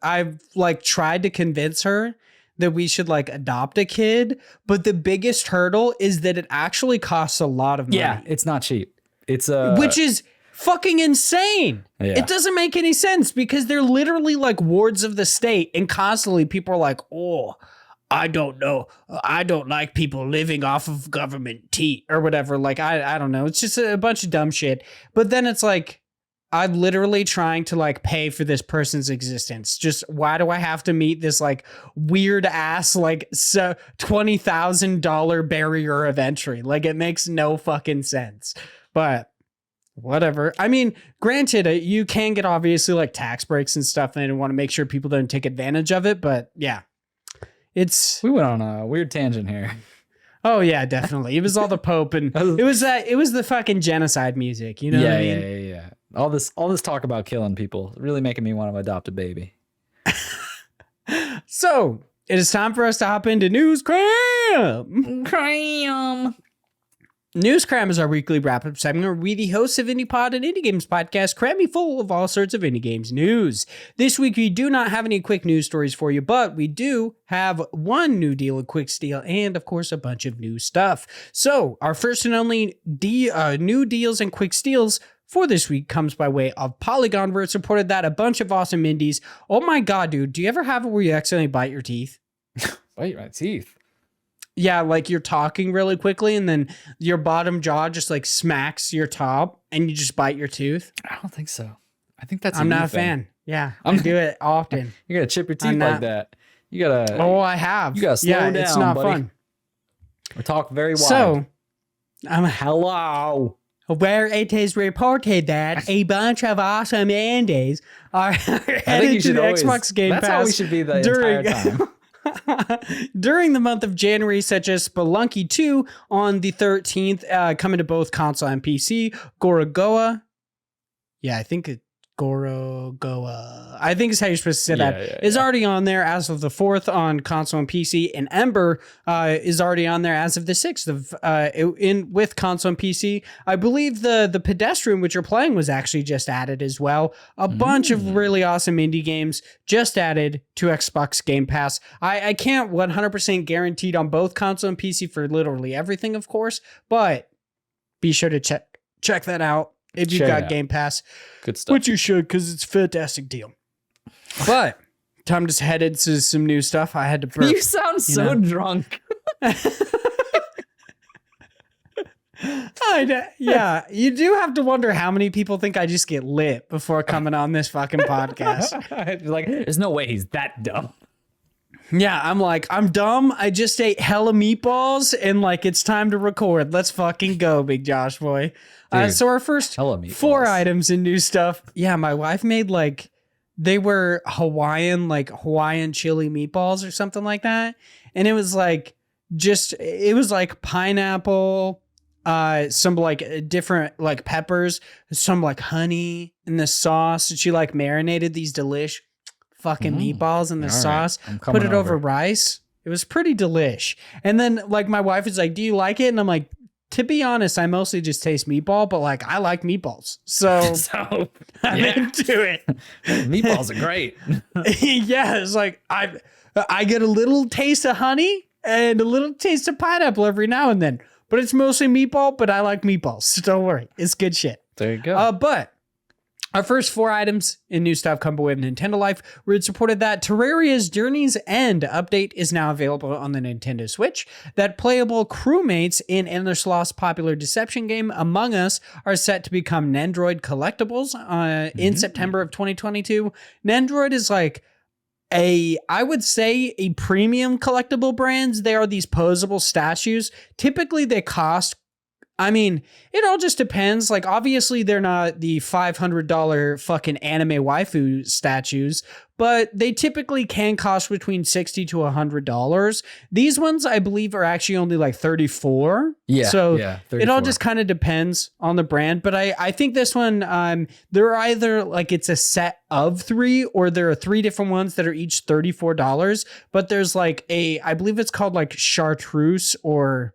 S1: like tried to convince her that we should like adopt a kid, but the biggest hurdle is that it actually costs a lot of money.
S2: Yeah, it's not cheap. It's
S1: which is fucking insane. Yeah. It doesn't make any sense because they're literally like wards of the state, and constantly people are like, oh, I don't know. I don't like people living off of government tea or whatever. Like, I don't know. It's just a bunch of dumb shit. But then it's like, I'm literally trying to like pay for this person's existence. Just why do I have to meet this like weird ass like $20,000 barrier of entry? Like it makes no fucking sense. But whatever. I mean, granted, you can get obviously like tax breaks and stuff, and I want to make sure people don't take advantage of it. But yeah,
S2: we went on a weird tangent here.
S1: Oh yeah, definitely. It was all the Pope, and it was the fucking genocide music. You know what I mean?
S2: Yeah. All this talk about killing people really making me want to adopt a baby.
S1: So it is time for us to hop into News Cram. News Cram is our weekly wrap-up segment where we, the hosts of Indie Pod and Indie Games podcast, cram you full of all sorts of indie games news. This week, we do not have any quick news stories for you, but we do have one new deal, a quick steal, and of course, a bunch of new stuff. So our first and only new deals and quick steals for this week comes by way of Polygon, where it's reported that a bunch of awesome indies. Oh my God, dude, do you ever have it where you accidentally bite your teeth?
S2: Bite my teeth?
S1: Yeah, like you're talking really quickly and then your bottom jaw just like smacks your top and you just bite your tooth.
S2: I don't think so. I think that's
S1: I'm not a fan. Yeah, I do it often.
S2: You gotta chip your teeth like that. You gotta.
S1: Oh, I have.
S2: You gotta slow down,
S1: it's not
S2: buddy.
S1: Fun.
S2: We talk very wide.
S1: So,
S2: hello.
S1: Where it is reported that a bunch of awesome indies are headed to the Xbox Game Pass.
S2: That's how we should be the entire time.
S1: During the month of January, such as Spelunky 2 on the 13th, coming to both console and PC, Gorogoa. Yeah, I think Gorogoa, I think is how you're supposed to say that, is already on there as of the 4th on console and PC, and Ember is already on there as of the 6th of with console and PC. I believe the Pedestrian, which you're playing, was actually just added as well. A bunch of really awesome indie games just added to Xbox Game Pass. I can't 100% guaranteed on both console and PC for literally everything, of course, but be sure to check that out. If you've got Game Pass,
S2: good stuff.
S1: Which you should, because it's a fantastic deal. But time to head into some new stuff. I had to burp.
S2: You sound so drunk.
S1: Yeah, you do have to wonder how many people think I just get lit before coming on this fucking podcast.
S2: Like, there's no way he's that dumb.
S1: Yeah, I'm dumb. I just ate hella meatballs and it's time to record. Let's fucking go, Big Josh boy. So our first 4 items in new stuff. Yeah, my wife made they were Hawaiian chili meatballs or something like that. And it was pineapple, some different peppers, some honey in the sauce. And she marinated these delish fucking meatballs in the sauce, put it over rice. It was pretty delish. And then my wife was like, do you like it? And I'm like, to be honest, I mostly just taste meatball, but I like meatballs. So I'm into it.
S2: Meatballs are great.
S1: Yeah, it's I get a little taste of honey and a little taste of pineapple every now and then. But it's mostly meatball, but I like meatballs. So don't worry. It's good shit.
S2: There you go.
S1: But our first 4 items in new stuff come with Nintendo Life, where it supported that Terraria's Journey's End update is now available on the Nintendo Switch, that playable crewmates in Endless Lost's popular deception game Among Us are set to become Nendroid collectibles in September of 2022. Nendroid is I would say a premium collectible brands. They are these posable statues. Typically they cost, it all just depends. Obviously, they're not the $500 fucking anime waifu statues, but they typically can cost between $60 to $100. These ones, I believe, are actually only $34.
S2: Yeah.
S1: So
S2: 34.
S1: It all just kind of depends on the brand. But I think this one, they're either it's a set of 3, or there are 3 different ones that are each $34. But there's I believe it's called chartreuse, or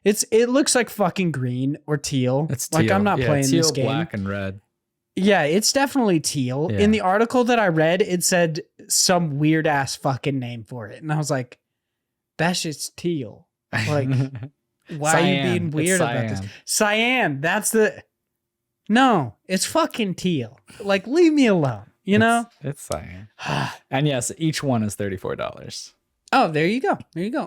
S1: it looks like fucking green or teal.
S2: It's teal.
S1: I'm not playing
S2: teal,
S1: this game.
S2: Black and red.
S1: Yeah, it's definitely teal.
S2: Yeah.
S1: In the article that I read, it said some weird ass fucking name for it. And I was like, that's just teal. Why are you being weird about this? Cyan. No, it's fucking teal. Leave me alone. You know?
S2: It's cyan. And yes, each one is $34.
S1: Oh, there you go.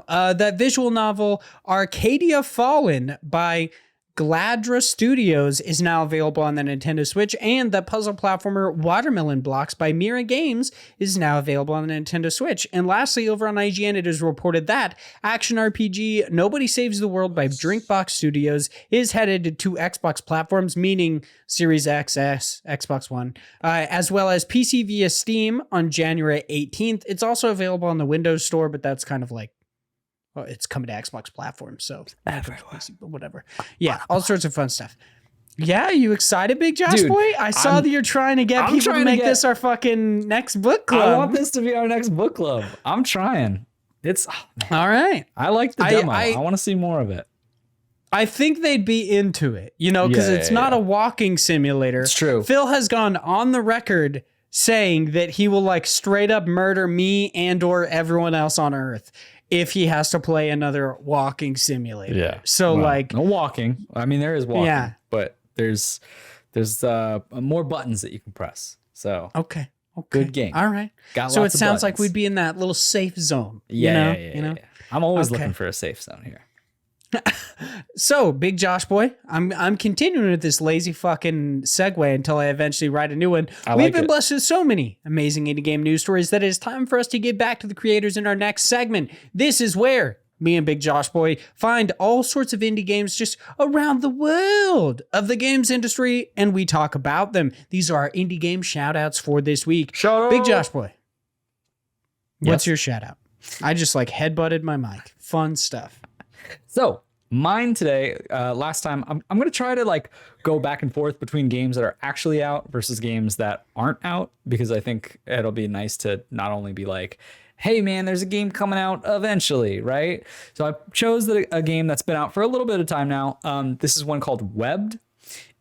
S1: That visual novel, Arcadia Fallen by Gladra Studios, is now available on the Nintendo Switch, and the puzzle platformer Watermelon Blocks by Mira Games is now available on the Nintendo Switch. And lastly, over on IGN, it is reported that action RPG Nobody Saves the World by Drinkbox Studios is headed to Xbox platforms, meaning Series X, S, Xbox One, as well as PC via Steam on January 18th. It's also available on the Windows Store, but that's kind of it's coming to Xbox platforms, so whatever. Yeah, all sorts of fun stuff. Yeah, you excited, Big Josh boy? I saw that you're trying to get people to make this our fucking next book club.
S2: I want this to be our next book club. I'm trying. It's
S1: all right.
S2: I like the demo. I want to see more of it.
S1: I think they'd be into it, because it's not a walking simulator.
S2: It's true.
S1: Phil has gone on the record saying that he will straight up murder me and or everyone else on Earth if he has to play another walking simulator.
S2: Yeah.
S1: So
S2: no walking. There is walking.
S1: Yeah.
S2: But there's more buttons that you can press. So
S1: okay.
S2: Good game.
S1: All right. So it sounds like we'd be in that little safe zone.
S2: Yeah. I'm always looking for a safe zone here.
S1: So, Big Josh boy, I'm continuing with this lazy fucking segue until I eventually write a new one. We've been blessed with so many amazing indie game news stories that it is time for us to get back to the creators in our next segment. This is where me and Big Josh boy find all sorts of indie games just around the world of the games industry, and we talk about them. These are our indie game shout outs for this week.
S2: Shout out.
S1: Big Josh boy, what's your shout out? I just like headbutted my mic. Fun stuff.
S2: So mine today, last time, I'm going to try to like go back and forth between games that are actually out versus games that aren't out, because I think it'll be nice to not only be like, hey man, there's a game coming out eventually, right? So I chose a game that's been out for a little bit of time now. This is one called Webbed.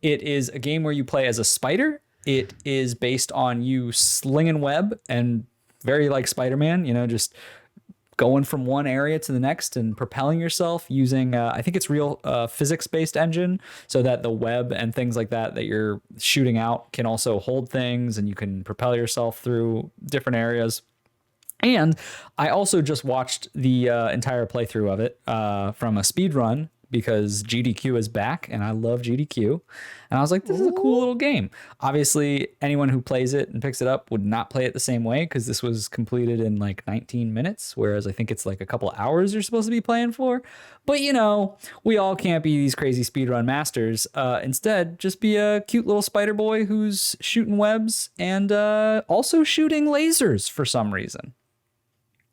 S2: It is a game where you play as a spider. It is based on you slinging web and very like Spider-Man, you know, just going from one area to the next and propelling yourself using, I think it's real physics-based engine, so that the web and things like that you're shooting out can also hold things and you can propel yourself through different areas. And I also just watched the entire playthrough of it from a speed run, because GDQ is back and I love GDQ. And I was like, this is a cool little game. Obviously, anyone who plays it and picks it up would not play it the same way, because this was completed in like 19 minutes, whereas I think it's like a couple hours you're supposed to be playing for. But you know, we all can't be these crazy speedrun masters. Instead, just be a cute little spider boy who's shooting webs and also shooting lasers for some reason.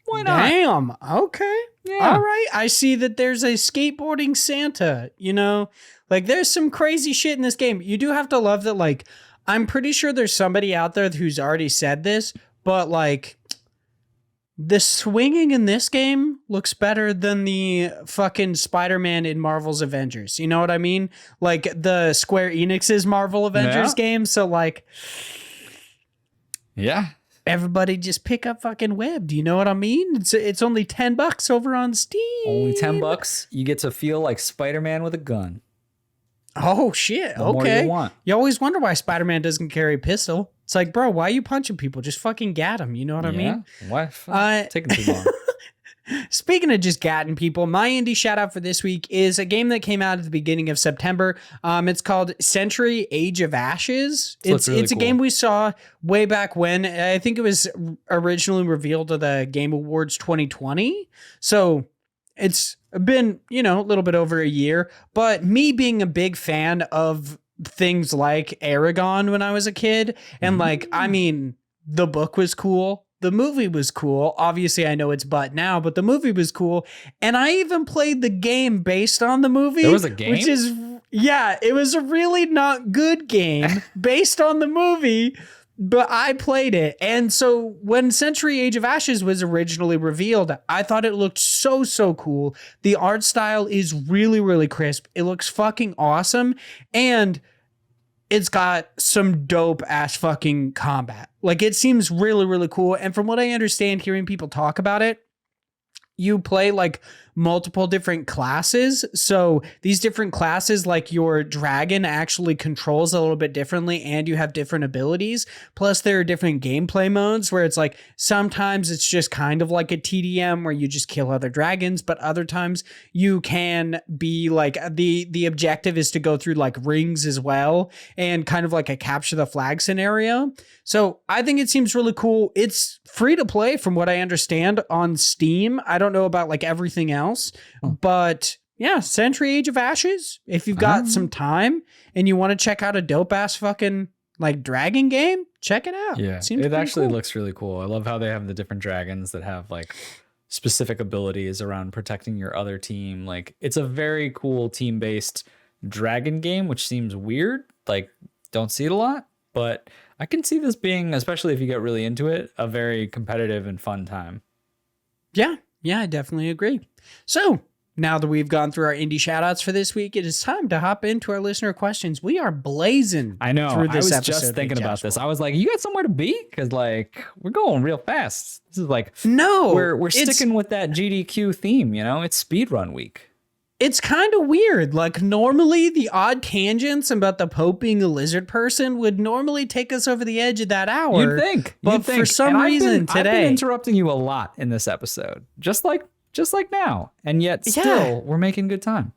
S2: Why not?
S1: Damn. Okay. Yeah. All right. I see that there's a skateboarding Santa, you know, like there's some crazy shit in this game. You do have to love that. Like, I'm pretty sure there's somebody out there who's already said this, but like the swinging in this game looks better than the fucking Spider-Man in Marvel's Avengers. You know what I mean? Like the Square Enix's Marvel Avengers game. So like,
S2: yeah.
S1: Everybody just pick up fucking Web. Do you know what I mean? It's only $10 over on Steam.
S2: Only $10. You get to feel like Spider-Man with a gun.
S1: Oh shit.
S2: What more
S1: okay.
S2: you want?
S1: You always wonder why Spider-Man doesn't carry a pistol. It's like, bro, why are you punching people? Just fucking gat them. You know what I mean?
S2: Why? Taking too long.
S1: Speaking of just gatting people, my indie shout out for this week is a game that came out at the beginning of September. It's called Century Age of Ashes. It's a game we saw way back when. I think it was originally revealed at the Game Awards 2020. So it's been, you know, a little bit over a year. But me being a big fan of things like Aragon when I was a kid, and like, I mean, the book was cool. The movie was cool. Obviously, I know it's but now, but the movie was cool. And I even played the game based on the movie.
S2: There was a game?
S1: Which is, yeah, it was a really not good game based on the movie, but I played it. And so when Century Age of Ashes was originally revealed, I thought it looked so, so cool. The art style is really, really crisp. It looks fucking awesome. And it's got some dope ass fucking combat. Like, it seems really, really cool. And from what I understand, hearing people talk about it, you play like multiple different classes. So these different classes, like your dragon actually controls a little bit differently, and you have different abilities. Plus there are different gameplay modes where it's like, sometimes it's just kind of like a TDM where you just kill other dragons, but other times you can be like, the objective is to go through like rings as well, and kind of like a capture the flag scenario. So I think it seems really cool. It's free to play from what I understand on Steam. I don't know about like everything else, but yeah, Century Age of Ashes. If you've got some time and you want to check out a dope ass fucking like dragon game, check it out.
S2: Yeah, it actually looks really cool. I love how they have the different dragons that have like specific abilities around protecting your other team. Like, it's a very cool team-based dragon game, which seems weird. Like, don't see it a lot, but I can see this being, especially if you get really into it, a very competitive and fun time.
S1: Yeah, I definitely agree. So now that we've gone through our indie shoutouts for this week, it is time to hop into our listener questions. We are blazing.
S2: I know.
S1: Through this
S2: I was just thinking about this. I was like, you got somewhere to be? Because like, we're going real fast. This is like,
S1: no,
S2: we're sticking with that GDQ theme. You know, it's speedrun week.
S1: It's kind of weird. Like, normally the odd tangents about the Pope being a lizard person would normally take us over the edge of that hour.
S2: You'd think.
S1: But for some reason today,
S2: I've been interrupting you a lot in this episode. Just like now. And yet still we're making good time.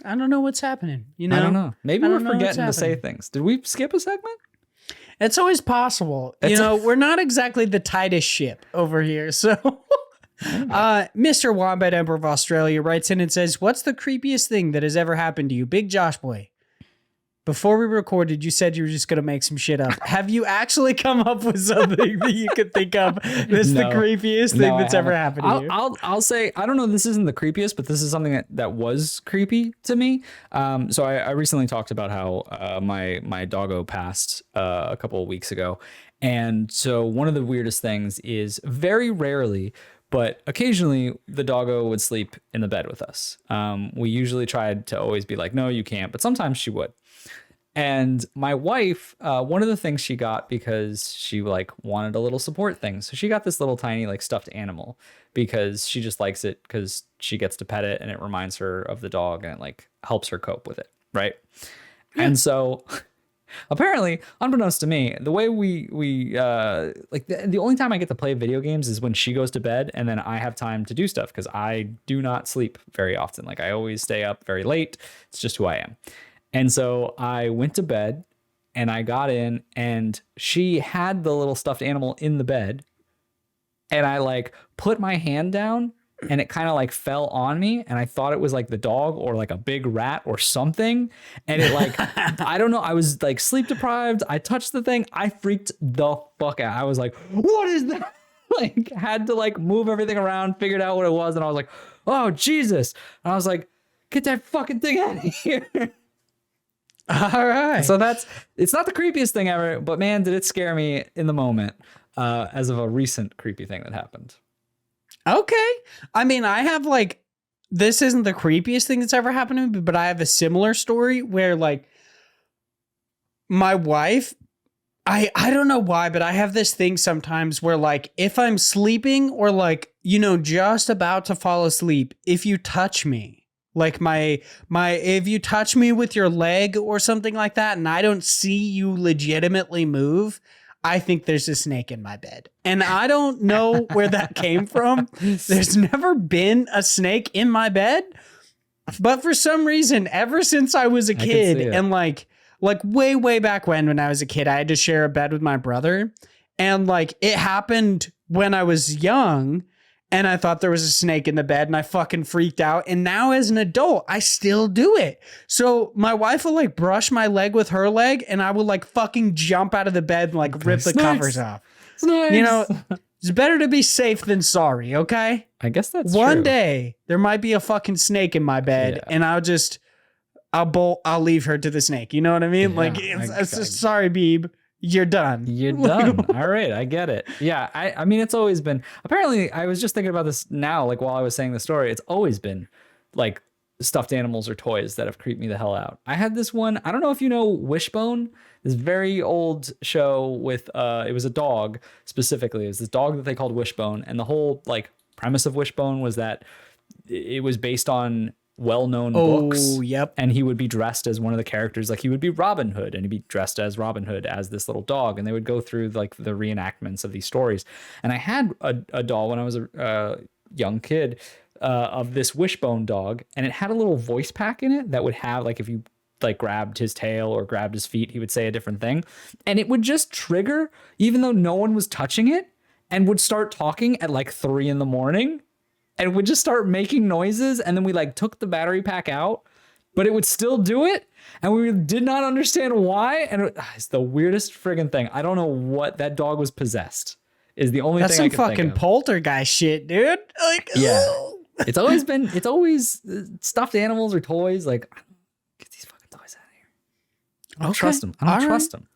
S1: I don't know what's happening. You know?
S2: I don't know. Maybe we're forgetting to say things. Did we skip a segment? It's
S1: always possible. We're not exactly the tightest ship over here. So Mr. Wombat Emperor of Australia writes in and says, what's the creepiest thing that has ever happened to you? Big Josh boy. before we recorded, you said you were just going to make some shit up. Have you actually come up with something that you could think of that's the creepiest thing that's ever happened to you?
S2: I'll say, I don't know, this isn't the creepiest, but this is something that was creepy to me. So I recently talked about how my doggo passed a couple of weeks ago. And so one of the weirdest things is very rarely, but occasionally the doggo would sleep in the bed with us. We usually tried to always be like, no, you can't, but sometimes she would. And my wife, one of the things she got because she like wanted a little support thing. So she got this little tiny like stuffed animal because she just likes it because she gets to pet it and it reminds her of the dog and it like helps her cope with it. Right. Yeah. And so apparently, unbeknownst to me, the way we like the only time I get to play video games is when she goes to bed and then I have time to do stuff because I do not sleep very often. Like I always stay up very late. It's just who I am. And so I went to bed and I got in and she had the little stuffed animal in the bed and I like put my hand down and it kind of like fell on me and I thought it was like the dog or like a big rat or something. And it like, I don't know. I was like sleep deprived. I touched the thing. I freaked the fuck out. I was like, what is that? Like had to like move everything around, figured out what it was. And I was like, oh, Jesus. And I was like, get that fucking thing out of here.
S1: All right.
S2: So it's not the creepiest thing ever, but man, did it scare me in the moment as of a recent creepy thing that happened.
S1: Okay. I mean, I have like, this isn't the creepiest thing that's ever happened to me, but I have a similar story where like my wife, I don't know why, but I have this thing sometimes where like if I'm sleeping or like, you know, just about to fall asleep, if you touch me, like if you touch me with your leg or something like that and I don't see you legitimately move, I think there's a snake in my bed. And I don't know where that came from. There's never been a snake in my bed. But for some reason, ever since I was a kid and like way back when I was a kid, I had to share a bed with my brother. And like it happened when I was young. And I thought there was a snake in the bed and I fucking freaked out. And now as an adult, I still do it. So my wife will like brush my leg with her leg and I will like fucking jump out of the bed and like rip the covers off.
S2: Nice.
S1: You know, it's better to be safe than sorry, okay?
S2: I guess that's
S1: One
S2: true.
S1: day there might be a fucking snake in my bed and I'll leave her to the snake. You know what I mean?
S2: Yeah,
S1: like, it's sorry, Beeb. You're done.
S2: You're done. All right. I get it. Yeah. I mean, it's always been, apparently I was just thinking about this now, like while I was saying the story, it's always been like stuffed animals or toys that have creeped me the hell out. I had this one. I don't know if you know Wishbone, this very old show with, it was a dog specifically. It was this dog that they called Wishbone. And the whole like premise of Wishbone was that it was based on well-known books.
S1: Yep.
S2: And he would be dressed as one of the characters. Like he would be Robin Hood and he'd be dressed as Robin Hood as this little dog. And they would go through like the reenactments of these stories. And I had a doll when I was a young kid of this Wishbone dog. And it had a little voice pack in it that would have like, if you like grabbed his tail or grabbed his feet, he would say a different thing. And it would just trigger, even though no one was touching it, and would start talking at like 3 a.m. and would just start making noises. And then we like took the battery pack out, but it would still do it. And we did not understand why. And it's the weirdest friggin' thing. I don't know what that dog was possessed is the only thing I can think of.
S1: That's some fucking poltergeist shit, dude. Like,
S2: yeah. It's always stuffed animals or toys. Like, get these fucking toys out of here. I don't trust them. I don't trust them.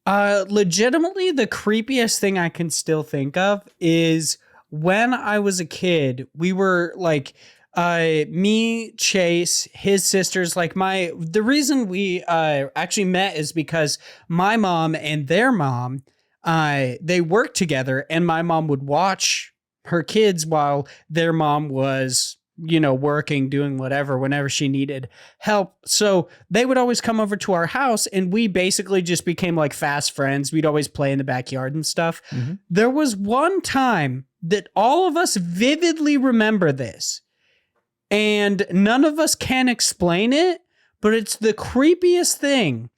S1: Legitimately, the creepiest thing I can still think of is when I was a kid, we were like, me, Chase, his sisters, like the reason we actually met is because my mom and their mom, they worked together and my mom would watch her kids while their mom was, you know, working, doing whatever, whenever she needed help. So they would always come over to our house and we basically just became like fast friends. We'd always play in the backyard and stuff. Mm-hmm. There was one time that all of us vividly remember this and none of us can explain it, but it's the creepiest thing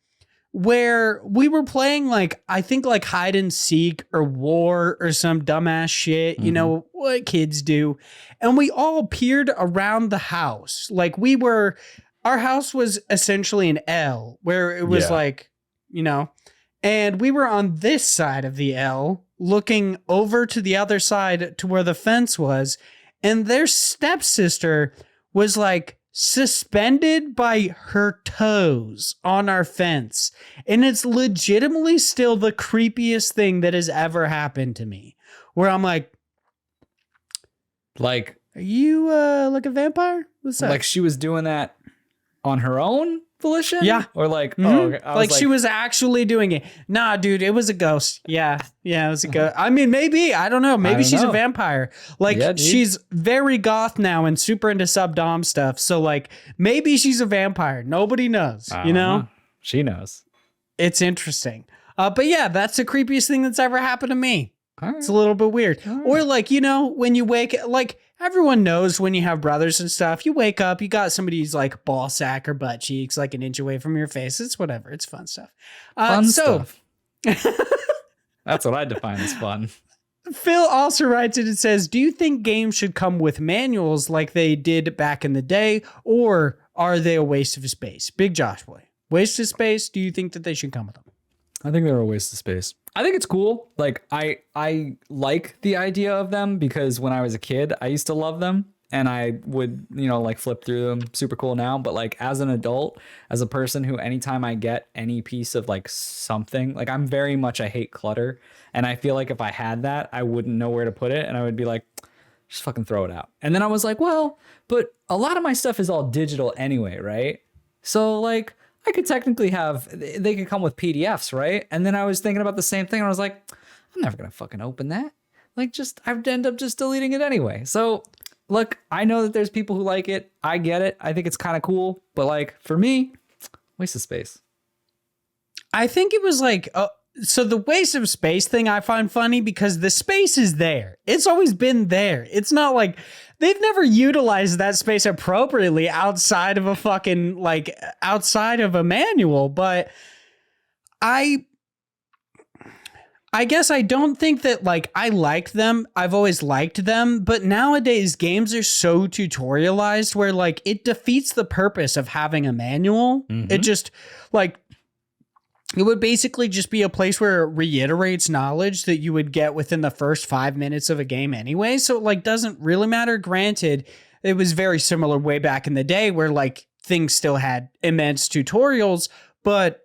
S1: where we were playing like, I think like hide and seek or war or some dumbass shit, you know, what kids do. And we all peered around the house. Like we were our house was essentially an L where it was like, you know, and we were on this side of the L looking over to the other side to where the fence was. And their stepsister was like suspended by her toes on our fence. And it's legitimately still the creepiest thing that has ever happened to me. Where I'm like, are you like a vampire? What's up?
S2: Like she was doing that on her own volition?
S1: Yeah.
S2: Or like,
S1: okay. Like she was actually doing it. Nah, dude, it was a ghost. Yeah. Yeah, it was a ghost. I mean, maybe. I don't know. Maybe she's a vampire. Like she's very goth now and super into sub-dom stuff. So like maybe she's a vampire. Nobody knows, you know?
S2: She knows.
S1: It's interesting. But yeah, that's the creepiest thing that's ever happened to me. It's a little bit weird. Or like, you know, when you wake, like everyone knows when you have brothers and stuff, you wake up, you got somebody's like ball sack or butt cheeks like an inch away from your face. It's whatever. It's fun stuff.
S2: Stuff. That's what I define as fun.
S1: Phil also writes it and says, do you think games should come with manuals like they did back in the day, or are they a waste of space? Big Josh boy. Waste of space? Do you think that they should come with them?
S2: I think they're a waste of space. I think it's cool. Like I like the idea of them because when I was a kid, I used to love them and I would, you know, like flip through them. Super cool now. But like as an adult, as a person who anytime I get any piece of like something, like I'm very much, I hate clutter. And I feel like if I had that, I wouldn't know where to put it. And I would be like, just fucking throw it out. And then I was like, well, but a lot of my stuff is all digital anyway, right? So like, I could technically have, they could come with PDFs, right? And then I was thinking about the same thing. And I was like, I'm never going to fucking open that. Like I'd end up just deleting it anyway. So look, I know that there's people who like it. I get it. I think it's kind of cool. But like for me, waste of space.
S1: I think it was like, so the waste of space thing I find funny because the space is there. It's always been there. It's not like they've never utilized that space appropriately outside of a fucking like outside of a manual. But I guess I don't think that like I liked them. I've always liked them. But nowadays games are so tutorialized where like it defeats the purpose of having a manual. Mm-hmm. It just like, it would basically just be a place where it reiterates knowledge that you would get within the first 5 minutes of a game anyway. So it like doesn't really matter. Granted, it was very similar way back in the day where like things still had immense tutorials, but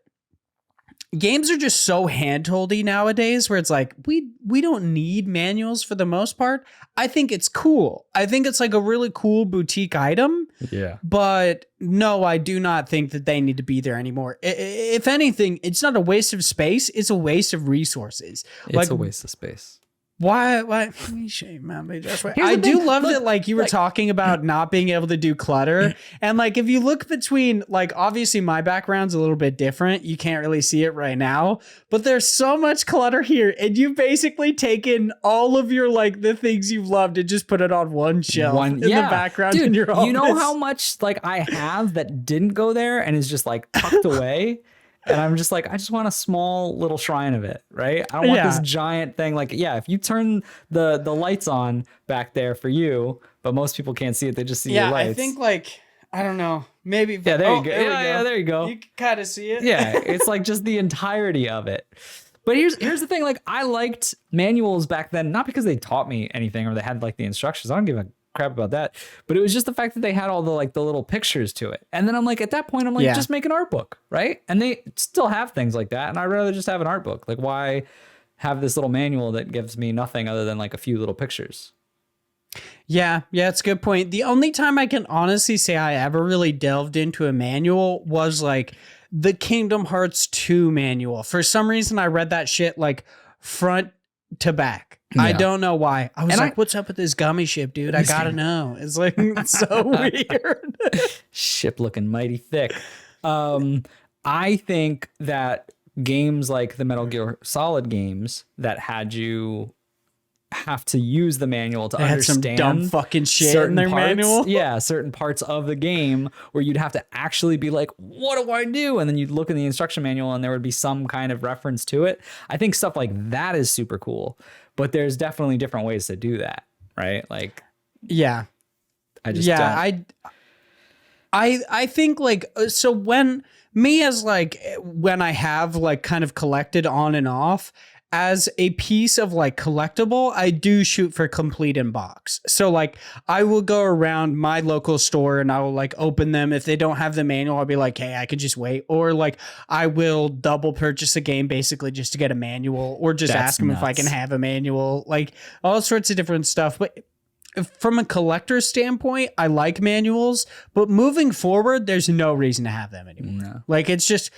S1: games are just so handholdy nowadays where it's like, we don't need manuals for the most part. I think it's cool. I think it's like a really cool boutique item.
S2: Yeah.
S1: But no, I do not think that they need to be there anymore. If anything, it's not a waste of space. It's a waste of resources.
S2: It's like, a waste of space.
S1: Why? Let me show you, man. I do love that, like, you were talking about not being able to do clutter. And, like, if you look between, like, obviously my background's a little bit different. You can't really see it right now. But there's so much clutter here. And you've basically taken all of your, like, the things you've loved and just put it on one shelf in the background in your office.
S2: You know how much, like, I have that didn't go there and is just, like, tucked away? And I'm just like, I just want a small little shrine of it, right? I don't want this giant thing. Like, yeah, if you turn the lights on back there for you, but most people can't see it, they just see your lights.
S1: I think like, I don't know, maybe.
S2: Yeah, there you go. Yeah, there you go.
S1: You can kind of see it.
S2: Yeah, it's like just the entirety of it. But here's the thing, like I liked manuals back then, not because they taught me anything or they had like the instructions. I don't give a crap about that, but it was just the fact that they had all the like the little pictures to it. And then I'm like, at that point I'm like, just make an art book, right? And they still have things like that, and I'd rather just have an art book. Like, why have this little manual that gives me nothing other than like a few little pictures?
S1: Yeah, it's a good point. The only time I can honestly say I ever really delved into a manual was like the Kingdom Hearts 2 manual. For some reason I read that shit like front to back. Yeah. I don't know why. I was like, what's up with this gummy ship, dude? I gotta know. It's like, it's so weird.
S2: Ship looking mighty thick. I think that games like the Metal Gear Solid games that had you have to use the manual to understand
S1: some dumb fucking shit in their manual.
S2: Yeah, certain parts of the game where you'd have to actually be like, what do I do? And then you'd look in the instruction manual and there would be some kind of reference to it. I think stuff like that is super cool, but there's definitely different ways to do that, right? Like,
S1: yeah,
S2: I just don't.
S1: I think like so when I have like kind of collected on and off as a piece of like collectible, I do shoot for complete in box. So like I will go around my local store and I will like open them. If they don't have the manual, I'll be like, hey, I could just wait. Or like I will double purchase a game basically just to get a manual, or just ask them if I can have a manual, like all sorts of different stuff. But from a collector's standpoint, I like manuals, but moving forward, there's no reason to have them anymore. No. Like it's just,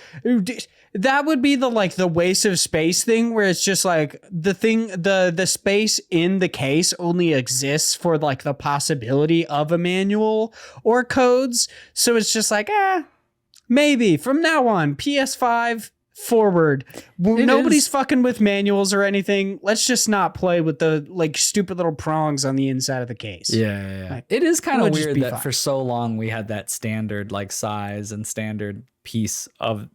S1: that would be the waste of space thing, where it's just like the space in the case only exists for like the possibility of a manual or codes. So it's just like, maybe from now on, PS5 forward, nobody's fucking with manuals or anything. Let's just not play with the like stupid little prongs on the inside of the case.
S2: Yeah. Like, it is kind of weird that for so long we had that standard like size and standard piece of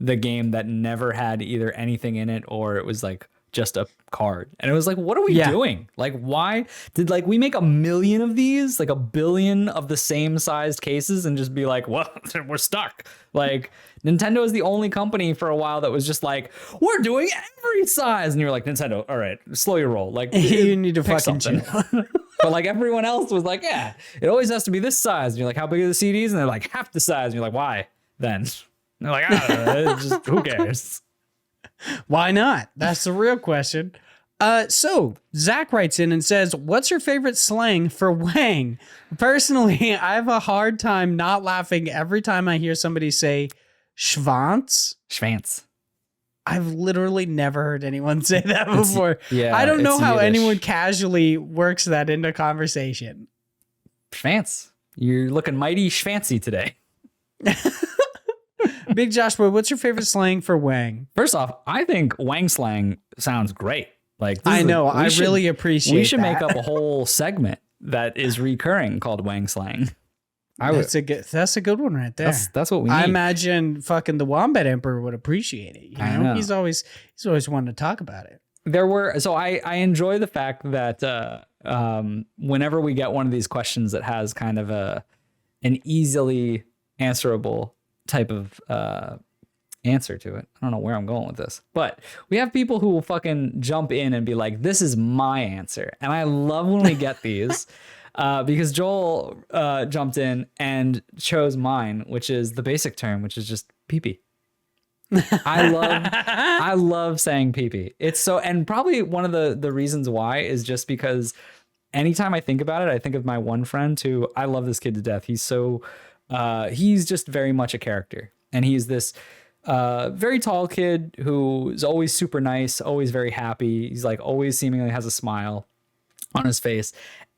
S2: the game that never had either anything in it, or it was like just a card. And it was like, what are we doing? Like, why did like we make 1 million of these, like 1 billion of the same sized cases, and just be like, well, we're stuck. Like Nintendo is the only company for a while that was just like, we're doing every size. And you're like, Nintendo, all right, slow your roll. Like
S1: you need to fucking chill.
S2: But like everyone else was like, yeah, it always has to be this size. And you're like, how big are the CDs? And they're like, half the size. And you're like, why then? And they're like, I don't know, just who cares?
S1: Why not? That's the real question. So Zach writes in and says, what's your favorite slang for wang? Personally, I have a hard time not laughing every time I hear somebody say schwanz.
S2: Schwanz.
S1: I've literally never heard anyone say that before. I don't know how
S2: Yiddish.
S1: anyone casually works that into conversation.
S2: Schwanz. You're looking mighty schwancy today.
S1: Big Josh Boy, what's your favorite slang for wang?
S2: First off, I think wang slang sounds great. Like
S1: I know, I really appreciate.
S2: We should
S1: that.
S2: make up a whole segment that is recurring called wang slang.
S1: That's a good one right there.
S2: That's what we need.
S1: I imagine fucking the Wombat Emperor would appreciate it. You know?
S2: I know.
S1: He's always wanted to talk about it.
S2: I enjoy the fact that whenever we get one of these questions that has kind of an easily answerable type of answer to it. I don't know where I'm going with this, but we have people who will fucking jump in and be like, this is my answer. And I love when we get these because Joel jumped in and chose mine, which is the basic term, which is just pee-pee. I love saying pee-pee. It's so, and probably one of the reasons why is just because anytime I think about it, I think of my one friend who, I love this kid to death. He's so, he's just very much a character. And he's this very tall kid who is always super nice, always very happy. He's like always seemingly has a smile on his face.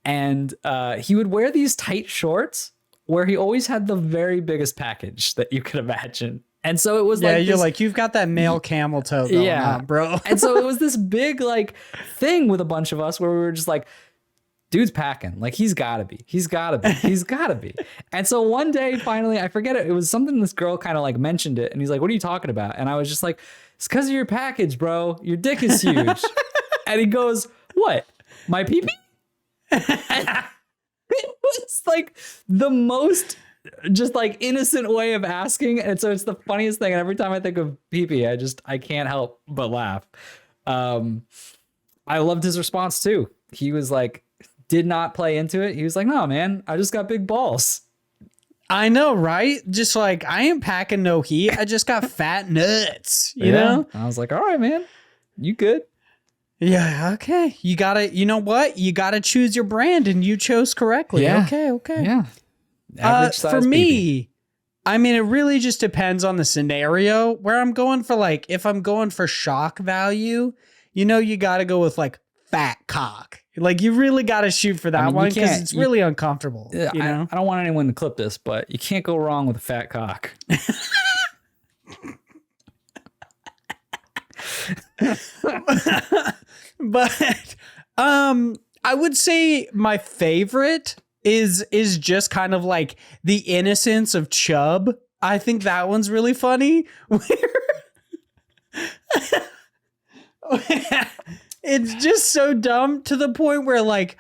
S2: And he would wear these tight shorts where he always had the very biggest package that you could imagine. And so it was
S1: you're like, you've got that male camel toe going on, bro.
S2: And so it was this big like thing with a bunch of us where we were just like, dude's packing. Like, he's gotta be. And so one day, finally, I forget it. It was something this girl kind of like mentioned it. And he's like, what are you talking about? And I was just like, it's because of your package, bro. Your dick is huge. And he goes, what? My pee-pee? And it was like the most just like innocent way of asking. And so it's the funniest thing. And every time I think of pee-pee, I can't help but laugh. I loved his response too. He was like, did not play into it. He was like, no, man, I just got big balls.
S1: I know, right? Just like, I ain't packing no heat. I just got fat nuts, you know?
S2: I was like, all right, man, you good.
S1: Yeah, okay. You gotta, you know what? You gotta choose your brand, and you chose correctly.
S2: Yeah.
S1: Okay.
S2: Yeah. Average size
S1: for me,
S2: BB.
S1: I mean, it really just depends on the scenario. Where I'm going for, like, if I'm going for shock value, you know, you gotta go with like fat cock. Like, you really got to shoot for that one because it's really uncomfortable. You know?
S2: I don't want anyone to clip this, but you can't go wrong with a fat cock.
S1: But I would say my favorite is just kind of like the innocence of chub. I think that one's really funny. It's just so dumb to the point where, like,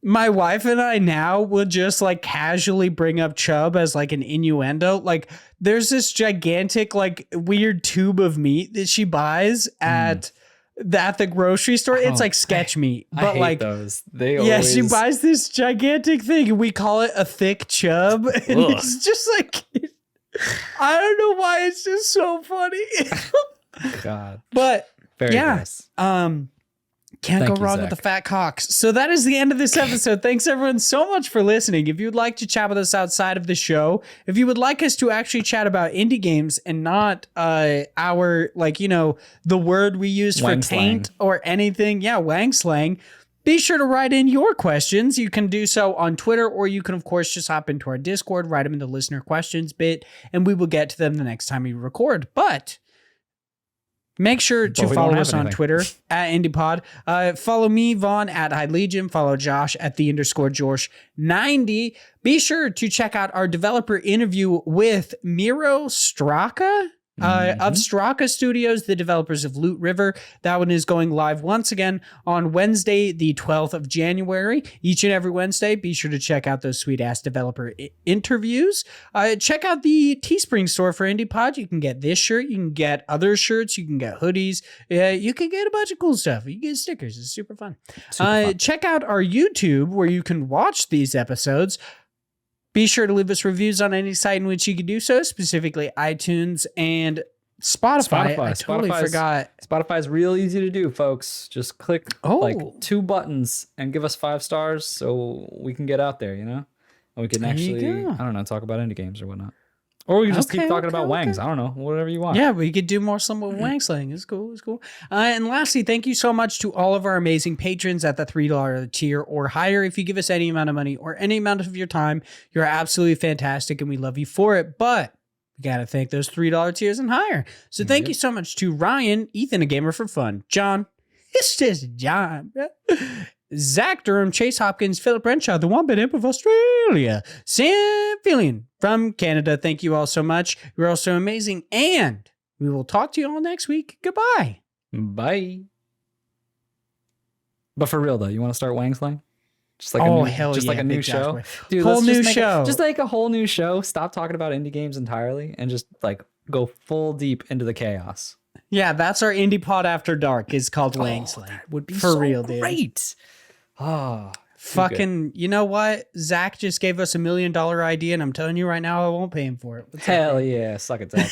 S1: My wife and I now will just like casually bring up chub as like an innuendo. Like there's this gigantic like weird tube of meat that she buys at the grocery store. It's like sketch meat, but
S2: I hate
S1: like
S2: those. Always...
S1: she buys this gigantic thing and we call it a thick chub. And it's just like, I don't know why it's just so funny.
S2: God.
S1: But
S2: very gross.
S1: Can't go wrong with the fat cocks. So that is the end of this episode. Thanks everyone so much for listening. If you'd like to chat with us outside of the show, if you would like us to actually chat about indie games and not our, like, you know, the word we use for taint or anything. Yeah, wang slang. Be sure to write in your questions. You can do so on Twitter, or you can, of course, just hop into our Discord, write them in the listener questions bit, and we will get to them the next time we record. But make sure to follow us on Twitter at IndiePod. Follow me, Vaughn, at High Legion. Follow Josh at _Josh90. Be sure to check out our developer interview with Miro Straka of Straka Studios, the developers of Loot River. That one is going live once again on Wednesday, the 12th of January. Each and every Wednesday, be sure to check out those sweet-ass developer interviews. Check out the Teespring store for IndiePod. You can get this shirt. You can get other shirts. You can get hoodies. You can get a bunch of cool stuff. You get stickers. It's super fun. Check out our YouTube where you can watch these episodes. Be sure to leave us reviews on any site in which you can do so, specifically iTunes and Spotify. I totally forgot.
S2: Spotify's real easy to do, folks. Just click like 2 buttons and give us 5 stars so we can get out there, you know? And we can actually, I don't know, talk about indie games or whatnot. Or we can just keep talking about wangs. I don't know, whatever you want.
S1: Yeah, we could do more some with wang slang. It's cool. It's cool. And lastly, thank you so much to all of our amazing patrons at the $3 tier or higher. If you give us any amount of money or any amount of your time, you're absolutely fantastic and we love you for it. But we got to thank those $3 tiers and higher. So thank you so much to Ryan, Ethan, a gamer for fun, John, it's just John, Zach Durham, Chase Hopkins, Philip Renshaw, the Wombat Imp of Australia, Sam Fillion from Canada. Thank you all so much. You're all so amazing. And we will talk to you all next week. Goodbye.
S2: Bye. But for real, though, you want to start wang slang? Just like like a new show? Dude,
S1: whole new show.
S2: Just like a whole new show. Stop talking about indie games entirely and just like go full deep into the chaos.
S1: Yeah, that's our Indie Pod After Dark. Is called wang slang.
S2: That would be
S1: for
S2: so
S1: real, dude.
S2: Great. Oh,
S1: fucking, you know what? Zach just gave us $1 million idea, and I'm telling you right now, I won't pay him for it.
S2: Hell yeah, suck it, Zach.